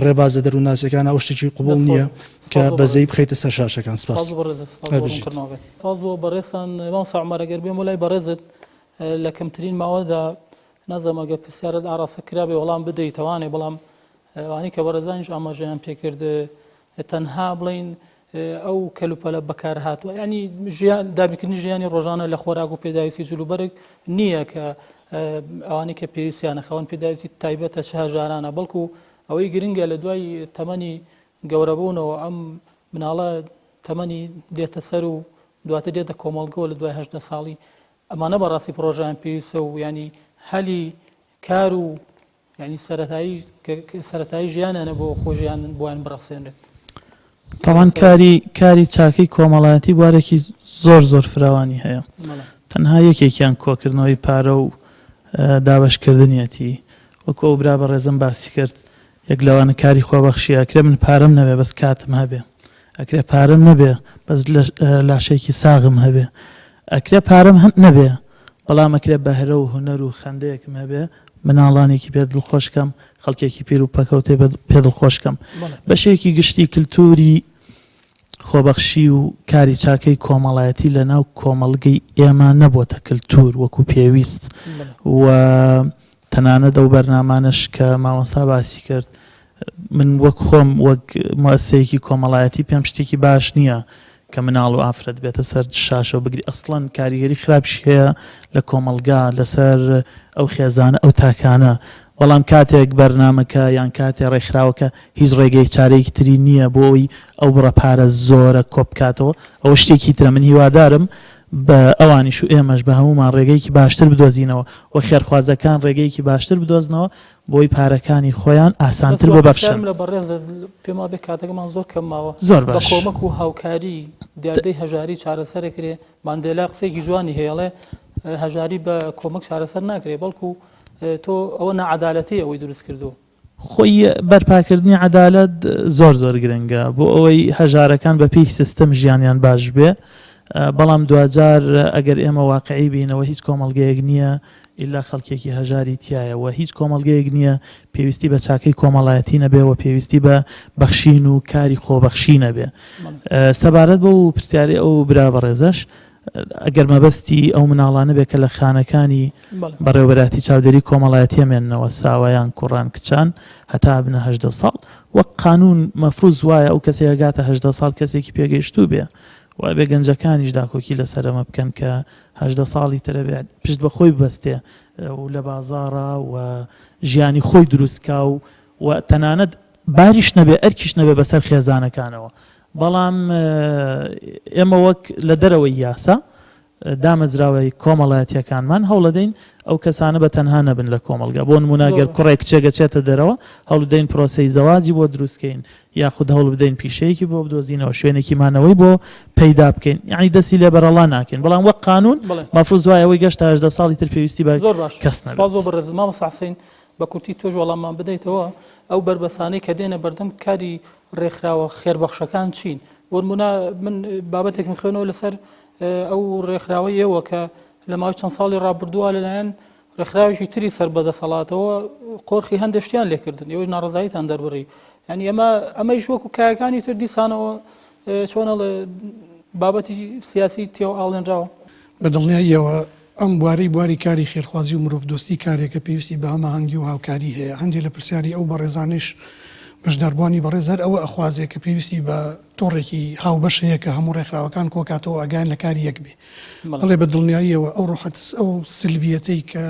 ڕێبازە دەرووناسیەکان ئەو شتێکی قوبوڵ نییە کە بەزەی بخەیتە سەر شاشەکان سپاس تاز بۆ بەڕێستان ساعمەرەگەر بێم وڵای بەڕێزت لە کەمترین ماوەدا نازەمەگە پرسیارت ئاراسەکرا بێ وەڵام بدەیتەوانێ بەڵام وانی کە بەڕێزانیش ئاماژەیان پێکرد تەنها بڵین ئەو کەلوپەلە بەکار هاتووە ینی دابیکردنی ژیانی ڕۆژانە لە خۆراک و پێداویستی جلوبەرگ نییە کە ئەوانی کە پێویستیانە خەوەن پێداویستی تایبەتە چه هەژارانە بەڵکو ئەوەی گرنگە لە دوای تەمەنی گەورەبوونەوە ئەم مناڵە تەمەنی دێتە سەر و دواتر دێتە کۆمەڵگەوە لە دوای 18 ساڵی ئەمانە بەڕاستی پرۆژیان پێویستە و ینی هەلی کار و ینی سەرەتایی ژیانانە بۆ خۆژیان بۆیان بڕەخسێنرێت تاوان کاری چاکەی کۆمەڵایەتی بوارێکی زۆر فراوانی هەیە تەنها یەکێکیان کۆکردنەوەی پارە و دابشکردنیەتی وەکو ئەو برا بە ڕێزم باسی کرد یەک لەوانە کاری خۆبەخشی ئەکرێ من پارەم نەبێ بەس کاتم هەبێ ئەکرێ پارەم نەبێ بەس لاشێکی ساغم هەبێ ئەکرێ پارەم هەم نەبێ بەڵام ئەکرێ بەهرە و هونەر و خەندەیەکم هەبێ مناڵانێکی پێ دڵخۆشکەم خەڵکێکی پیر و پەکەوتێ پێ دڵخۆشکەم بەشێکی گشتی کللتوری خۆبەخشی و کاری چاکەی کۆمەڵایەتی لە ناو کۆمەڵگەی ئێمە نەبووتە کللتور وەکو پێویست و تەنانەت ئەو بەرنامانش کە مامۆستا باسی کرد من وەک خۆم وەک موەسسەیەکی کۆمەڵایەتی پێم شتێکی باش نییە کە مناڵ و ئافرەت بێتە سەر شاشە بگری ئەسڵەن کاریگەری خراپش هەیە لە کۆمەلگا لەسەر ئەو خێزانە ئەو تاکانە بەڵام کاتێک بەرنامەکە یان کاتێ ڕێکخراوەکە هیچ ڕێگەی چارەیەکی تری نییە بۆ ئەوی ئەو بڕەپارە زۆرە کۆبکاتەوە ئەو شتێکی ترە من هیوادارم بە ئەوانیش و ئێمەش بە هەمومان ڕێگەیەکی باشتر بدۆزینەوە و خێرخوازەکان ڕێگەیەکی باشتر بدۆزنەوە بۆی پارەکانی خۆیان ئاسانتر ببەخشن لە بەڕێز پێما بێ کاتەکەمان زۆر کەمماوە زۆر باش بە کۆمەک و هاوکاری دیاردەی هەژاری چارەسەرەکرێ ماندێلا قسێکی جوانی هەیەڵێ هەژاری بە کۆمەک چارەسەر ناکرێ بەڵکو تۆ ئەوە نەعەدالەتی ئەوەی دروست کردو خۆی بەرپاکردنی عەدالەت زۆر گرنگە بۆ ئەوەی هەژارەکان بە پێی سیستەم ژیانیان باش بێ بەڵام دوجار ئەگەر ئێمە واقعی بینەوە هیچ کۆمەڵگەیەک نییە ئللا خەڵکێکی هەژاری تایەوە هیچ کۆمەڵگەیەک نییە پێویستی بە چاکەی کۆمەڵایەتی نەبێەوە پێویستی بە بەخشین و کاری خۆبەخشی نەبێ سەبارەت بە و پرسیاری ئەو برا بەڕێزەش ئەگەر مەبەستی ئەو مناڵانە بێ کە لە خانەکانی بەڕێوەبەراتی چاودێری کۆمەڵایەتی ئەمێننەوە ساوایان کوڕان کچان هەتا بنە 18 ساڵ وەک قانون مەفروض وایە ئەو کەسێک ئەگاتە 18 ساڵ کەسێکی پێگەیشتوو بێ وای بێ گەنجەکانیش داکۆکی لەسەرەمە بکەن کە 18 ساڵی ترە بێت پشت بە خۆی ببەستێ و لە بازاڕە و ژیانی خۆی دروستکا و تەنانەت باریش نەبێ ئەرکیش نەبێ بەسەر خێزانەکانەوە بەڵام ئێمە وەک لە دەرەوەی یاسا دامەزراوەی کۆمەڵایەتیەکانمان هەوڵەدەین ئەو کەسانە بە تەنها نەبن لە کۆمەلگا بۆ نموناگەر کوڕێک کچێگە چێتە دەرەوە هەوڵ بدەین پرۆسەی زەواجی بۆ دروستکەین یاخود هەوڵ بدەین پیشەیەکی بۆ بدۆزینەوە شوێنێکی مانەوەی بۆ پەیدا بکەین یعنی دەستی لێ بەرەڵا ناکەین بەڵام وەک قانون مەفروض وایە ئەوەی گەشتە 18 ساڵی تر پێویستی بە کەس نەبێت. سپاس بۆ بەڕێز مامۆستا حوسێن بە کورتی تۆش وەڵاممان بدەیتەوە ئەو بربەسانەی کە دێنە بەردەم کاری ڕێکخراوە خێربەخشەکان چین وەرمونە من بابەتێک خوێنەوە لەسەر ئەو ڕێکخراوەیەوە کە لە ماوەی چەند ساڵی ڕابردووە لەلایەن ڕێکخراوێکی تری سەر بەدەسەڵاتەوە قۆرخی هەندێک شتیان لێکردن ئێوەش ناڕزاییتان دەربڕی ینی ئەمەش وەکو کایەکانی تر دیسانەوە چۆنە بابەتی سیاسی تێو ئاڵێنراوە بە دڵنیاییەوە ئەم بواری کاری خێرخوازی و مرۆڤ دۆستی کارێکە پێویستی بە هەماهەنگی و هاوکاری هەیە هەندێک لە پرسیاری ئەو بەڕێزانش بەشداربوانی بەڕێز هەر ئەوە ئەخوازێک کە پێویستی بە تۆڕێکی هاوبەش هەیە کە هەموو ڕێکخراوەکان کۆکاتەوە ئاگیان لە کاری یەک بێ بەڵێ بە دڵنیاییەوە ئەو ڕۆحەت ئەو سلبیەتەی کە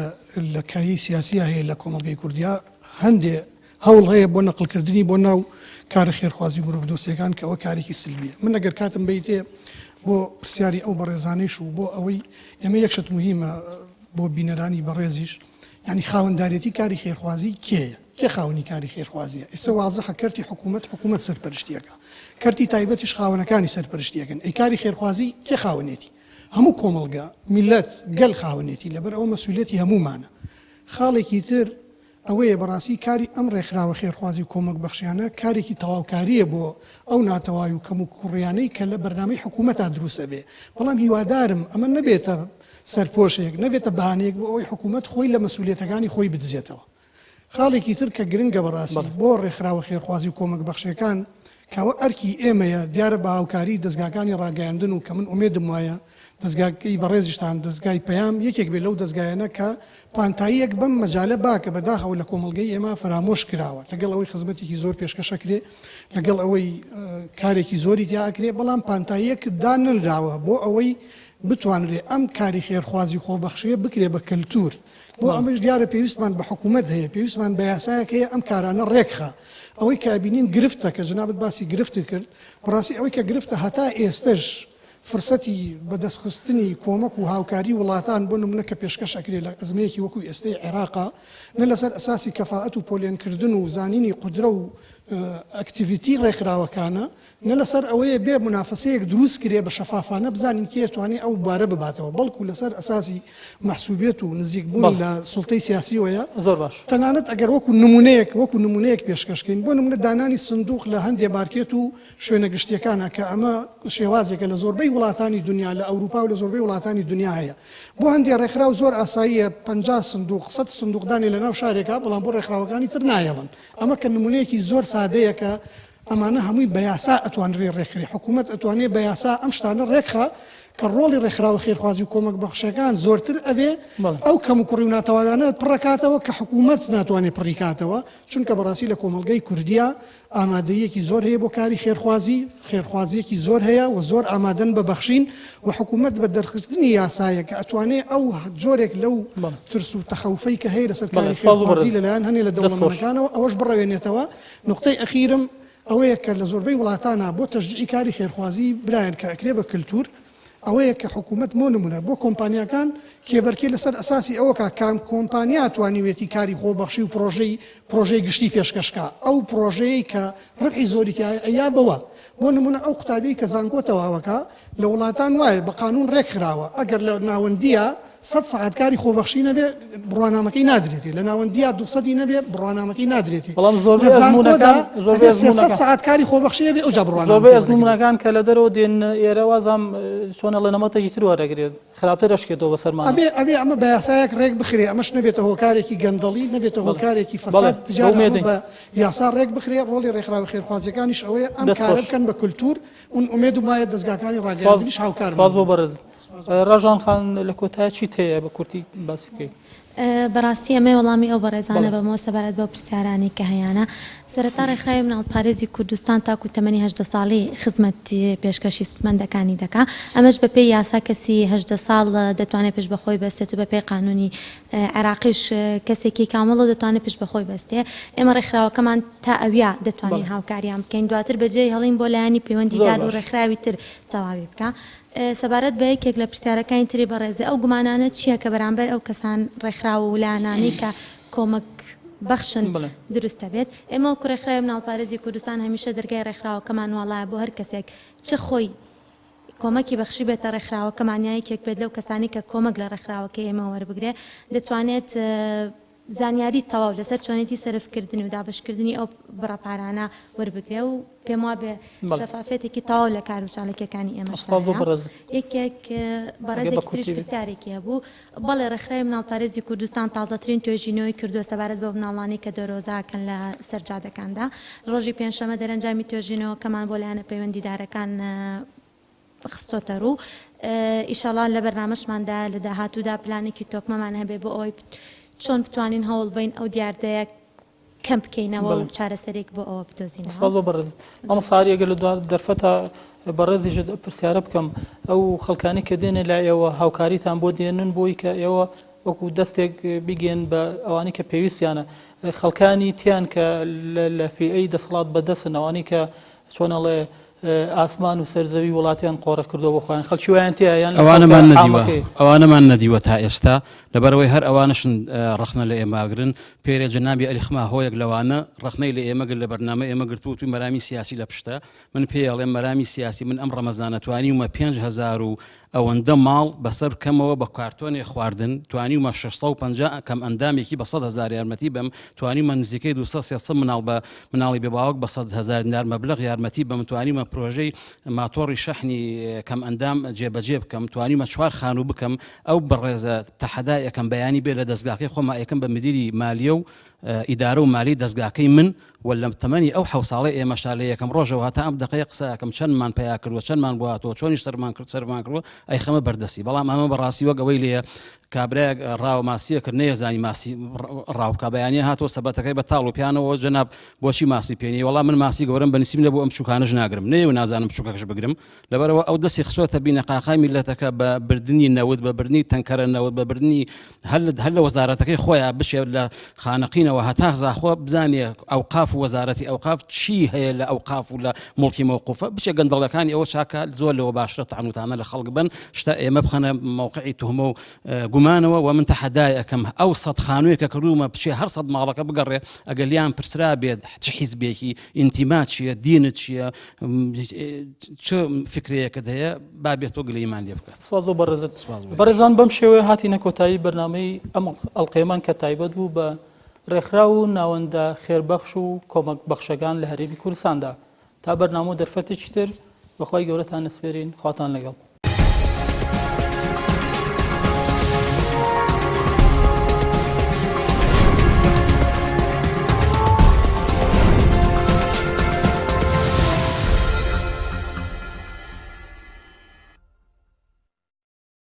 لە کایی سیاسیە هەیە لە کۆمەڵگەی کوردیا هەندێ هەوڵ هەیە بۆ نەقلکردنی بۆ ناو کارە خێرخوازی و مرۆڤ دۆستیەکان کە ئەوە کارێکی سلبیە من ئەگەر کاتم بیتێ بۆ پرسیاری ئەو بەڕێزانەیش و بۆ ئەوەی ئێمە یەکشت مهمە بۆ بینەرانی بەڕێزیش ینی خاوەنددارێتی کاری خێرخوازی کێیە کێ خاوەنی کاری خێرخوازیە ئێستا وازەحە کەرتی حکوومەت سەرپەرشتیەکە کەرتی تایبەتیش خاوەنەکانی سەرپەرشتیەکەن ئەی کاری خێرخوازی کێ خاوەنێتی هەموو کۆمەڵگا میلەت گەل خاوەنێتی لەبەر ئەوە مەسئولیەتی هەمومانە خاڵێکی تر ئەوەیە بەڕاستی کاری ئەم ڕێکخراوە خێرخوازی و کۆمەک بەخشیانە کارێکی تەواوکاریە بۆ ئەو ناتەواوی و کەم و کوڕیانەی کە لە بەرنامەی حکوومەتە دروستە بێ بەڵام هیوادارم ئەمە نەبێتە سەرپۆشێک نەبێتە بەهانەیەک بۆ ئەوەی حکوومەت خۆی لە مەسئولیەتەکانی خۆی بدزێتەوە خاڵێکی تر کە گرنگە بەڕاستی بۆ ڕێکخراوە خێرخوازی و کۆمەک بەخشیەکان کەوە ئەرکی ئێمەیە دیارە بە هاوکاری دەستگاکانی ڕاگەیاندن و کە من ئومێدم وایە دەستگاکەی بەڕێزیشتان دەستگای پەیام یەکێک بێ لەو دەستگایانە کە پانتاییەک بەم مەجالە باکە بەداخەوە لە کۆمەڵگەی ئێمە فرامۆش کراوە لەگەڵ ئەوەی خزمەتێکی زۆر پێشکەشەکرێ لەگەڵ ئەوەی کارێکی زۆری تیاکرێ بەڵام پانتاییەک داننراوە بۆ ئەوەی بتوانرێ ئەم کاری خێرخوازی خۆبەخشیە بکرێ بە کەلتور بۆ ئەمەش دیارە پێویستمان بە حکوومەت هەیە پێویستمان بە یاسایەک هەیە ئەم کارانە ڕێکخە ئەوەی کابینین گرفتە کە جنابەت باسی گرفتی کرد بەڕاستی ئەوەی کە گرفتە هەتا ئێستش فرسەتی بەدەستخستنی کۆمەک و هاوکاری وڵاتان بۆ نمونە کە پێشکەشەکرێ لە ئەزمەیەکی وەکو ئێستەی عێراقا نە لەسەر ئەساسی کەفاءەت و پۆلێنکردن و زانینی قودرە و ئەکتیڤیتی ڕێکخراوەکانە نە لەسەر ئەوەیە بێ منافسەیەک دروست کرێ بە شەفافانە بزانین کێ توانێت ئەو بارە بباتەوە بەڵکو لەسەر ئەساسی مەحسوبیت و نزیکبوون لە سوڵتەی سیاسیوەیە زۆر باش تەنانەت ئەگەر وەکو نمونەیەک پێشکەشکەین بۆ نمونە دانانی سندوق لە هەندێک مارکێت و شوێنە گشتیەکانە کە ئەمە شێوازێکە لە زۆربەی وڵاتانی دنیا لە ئەوروپا و لە زۆربەی وڵاتانی دنیا هەیە بۆ هەندێک ڕێکخراو زۆر ئاساییە 50 سندوق 100 سندوقدانی لەناو شارێکە بەڵام بۆ ڕێکخراوەکانی تر نایەڵن ئەمە کە نمونەیەکی زۆر سادەیە کە ئەمانە هەمووی بە یاسا ئەتوانرێ ڕێکخری حکوومەت ئەتوانێت بە یاسا ئەم شتانە ڕێکخە کە ڕۆڵی ڕێکخراوە خێرخوازی و کۆمەک بەخشەکان زۆرتر ئەبێ ئەو کەم و کوڕی و ناتەواویانە پڕەکاتەوە کە حکوومەت ناتوانێت پڕیکاتەوە چونکە بەڕاستی لە کۆمەلگەی کوردیا ئامادەیەکی زۆر هەیە بۆ کاری خێرخوازیەکی زۆر هەیە و زۆر ئامادەن بە بەخشین و حکوومەت بە دەرخستنی یاسایە کە ئەتوانێت ئەو جۆرێک لەو ترس و تەخەوفەی کە هەیە لەسەر کاری خێرخوازی لەلایەن هەنێ لە دەوڵەمەندەکانەوە ئەوەش بڕەوێنێتەوە نقطەی ئەخیرم ئەوەیە کە لە زۆربەی وڵاتانە بۆ تەشجیعی کاری خێرخوازی برایەن کە ئەکرێ بە کللتور ئەوەیە کە حکوومەت نمونە بۆ کۆمپانیەکان کێبەرکێ لەسەر ئەساسی ئەوەکە کام کۆمپانیا توانیوێتی کاری خۆبەخشی و پرۆژەی گشتی پێشکەشکە ئەو پرۆژەیە کە ڕبحی زۆری ئەیا بەوە بۆ نمونە ئەو قوتابی کە زانکۆ تەواوەکە لە وڵاتان وایە بە قانون ڕێکخراوە ئەگەر لە ناوەندیە 100 ساعت کاری خۆبەخشی نەبێ بڕوانامەکەی نادرێتی لە ناوەندیە 200 نەبێ بڕوانامەکەی نادرێتی بەڵام زۆربەی 100 ساعت کاری خۆبەخشی بێ ئەوجا بڕوانامەکەی زۆربەی ئەزمونونەکان کە لە دەرەوە دێن ئێرە وازام چۆنە لە نەمەتێکی تر وەرەگرێت خراپتر ئەشکێتەوە بەسەرمان ئەبێ ئەمە بە یاسایەک ڕێک بخرێ ئەمەش نەبێتە هۆکارێکی گەندەڵی نەبێتە هۆکارێکی فەساد تجاری بە یاسا ڕێک بخرێ ڕۆڵی ڕێکخراوە خێرخوازیەکانیش ئەوەیە ئەم کارە بکەن بە کولتور اون ئومێد وایە دەستگاکانی ڕاگەیاندنیش هاوکار بۆ بەرز ڕژان خان لە کۆتای چیت هەیە بە کورتی باسی بکەیت بەڕاستی ئەمە وەڵامی ئەو بەڕێزانە بەمەوە سەبارەت بە پرسیارانی کە هەیەە سەرەتا ڕێکخراوی مناڵپارێزی کوردستان تاکو تەمەنی 18 ساڵی خزمەتی پێشکەشی سوتمەندەکانی دەکا ئەمەش بەپێی یاسا کەسی 18 ساڵ دەتوانێت پێش بەخۆی بەستێت و بەپێی قانونی عێراقیش کەسێکی کامەڵ و دەتوانێت پێش بەخۆی بەستێ ئێمە ڕێکخراوەکەمان تا ئەویا دەتوانین هاوکاریان بکەین دواتر بەجێ هەڵین بۆ لایانی پەیوەندیدار و ڕێکخراوی تر تەواوی بکە سەبارەت بە یەکێک لە پرسیارەکانی تری بەڕێزی ئەو گومانانە چییە کە بەرامبەر ئەو کەسان ڕێکخراوە و لایەنانەی کە کۆمەک بەخشن دروستە بێت ئێمە کوڕێکخراوی مناڵپارێزی کوردستان هەمیشە دەرگای ڕێکخراوەکەمان وڵایە بۆ هەر کەسێک چه خۆی کۆمەکی بەخشی بێتە ڕێکخراوەکەمان یایەکێک بێت لەو کەسانی کە کۆمەک لە ڕێکخراوەکە ئێمە وەربگرێ دەتوانێت زانیاری تەواو لەسەر چۆنێتی سەرفکردنی و دابشکردنی ئەو بڕەپارانە وەربگرێ و پێم وا بێ شەفافێتێکی تەواو لە کار و چالاکیەکانی ئێمە یەکێک بەڕێزێکی تریش پرسیارێکی هەبوو بەڵێ ڕێکخراوی مناڵپارێزی کوردستان تازەترین توێژینەوەی کردووە سەبارەت بە مناڵانی کە دەرۆزاکەن لە سەرجادەکاندا ڕۆژی پێنجشەمە دەرەنجامی توێژینەوەکەمان بۆ لایەنە پەیوەندیدارەکان خستۆتە ڕوو ئیشەڵان لە بەرنامەشماندا لە داهاتوودا پلانێکی تۆکمەمان هەبێ بۆ ئەوەی چۆن بتوانین هەوڵ بین ئەو دیاردەیە کەم بکەینەوە و چارەسەرێک بۆ ئەوە بدۆزینەوە بەڕێز ئەمە ساریەگە لە دەرفەتە بەڕێزیش پرسیارە بکەم ئەو خەڵکانی کە دێنێ لای ئێوە هاوکاریتان بۆ دێنن بۆی کە ئێوە وەکو دەستێک بیگەن بە ئەوانی کە پێویستیانە خەڵکانی تیان کە لە فیئەی دەسەڵات بەدەستن ئەوانی کە چۆنەڵێ ئاسمان و سەرزەوی وڵاتیان قۆڕە کردەوە بۆ خۆیان خەڵکی وایان تیان ئەوانەمان نەدیوە تا ئێستا لەبەرەوەی هەر ئەوانشن ڕخنە لە ئێماگرن پێرە جەنابی ئەلیخما هۆیەک لەوانە ڕخنەی لە ئێمەگر لە بەرنامە ئێمە گرتو توی مەرامی سیاسی لە پشتە من پێڵێم مەرامی سیاسی من ئەم ڕەمەزانە توانیومە 5,000 و ئەوەندە ماڵ بەسەر بکەمەوە بە کارتۆنێ خواردن توانیومە 650 کەم ئەندامێکی بە 100,000 یارمەتی بەم توانیمە نزیکەی 200 مناڵ بە مناڵی بێباوەک بە 100,000 دینار مەبلەغ یارمەتی بەم توانیمە پرۆژەی ماتۆڕی شەحنی کەم ئەندام جێبەجێ بکەم توانیمە 4 خانوو بکەم ئەو بەڕێزە تەحەدا یەکەم بەیانی بێ لە دەستگاکەی خۆما یەکەم بە مدیری مالیە و ئیدارە و مالی دەستگاکەی من وەلە تەمەنی ئەو 7 ساڵی ئێمەشتا لە یەکەم ڕۆژەوە هەتا ئەم دقەیە قسەکەم چەندمان پیا کردووە چەندمان بواتەوە چۆنی سەرمان کردوە ئەی خەمە بەردەسی بەڵام ئەمە بەڕاستی وەک ئەوەی لێ کابراەک ڕاو ماسیە کرد نەیەزانی ماسی ڕاوکە بەیانە هاتۆ سەبەتەکەی بە تاڵ و پیانەوە جەناب بۆچی ماسی پێنی وەڵام من ماسی گەورم بەنسیم لە بۆ ئەم بچووکانەش ناگرم نەیە و نازانم بچووکەکەش بگرم لەبەرەوە ئەو دەستی خسۆتە بینە قاقای میلەتەکە بە بردننی نەوت بە بردننی تەنکەرە نەوت بە بردننی هەل لە وەزارەتەکەی خۆیان بشێت لە خانەقینەوە هەتا زاخۆ بزانێ ئەوقاف و وەزارەتی ئەوقاف چی هەیە لە ئەوقاف و لە مڵکی مەوقوفە بچێ گەندەڵەکانی ئەوە چاکە زۆر لەوە باشترە تەعنوتانە لە خەڵک بن شتا ئێمە بخەنە موقعی توهمە و گومانەوە و من تەحەدای ئەەکەم ئەو 100 خانوویەکە کردومە بچێ هەر 100 ماڵەکە بگەڕێ ئەگەر لیان پرسرا بێت چ حیزبێکی ئینتیما چییە دینت چییە چ فکرەیەکت هەیە با بێتۆ گلەیمان لێ بکات سوازۆ بەڕێزان بەم شێوەیە هاتینە کۆتایی بەرنامەی ئەم ئەڵقەیەمان کە تایبەت بوو بە ڕێکخرا و ناوەندە خێربەخش و کۆمەک بەخشەکان لە هەرێمی کوردستاندا تا بەرنامە دەرفەتێکی تر بەخوای گەورەتان نسپێرین خواتان لەگەڵ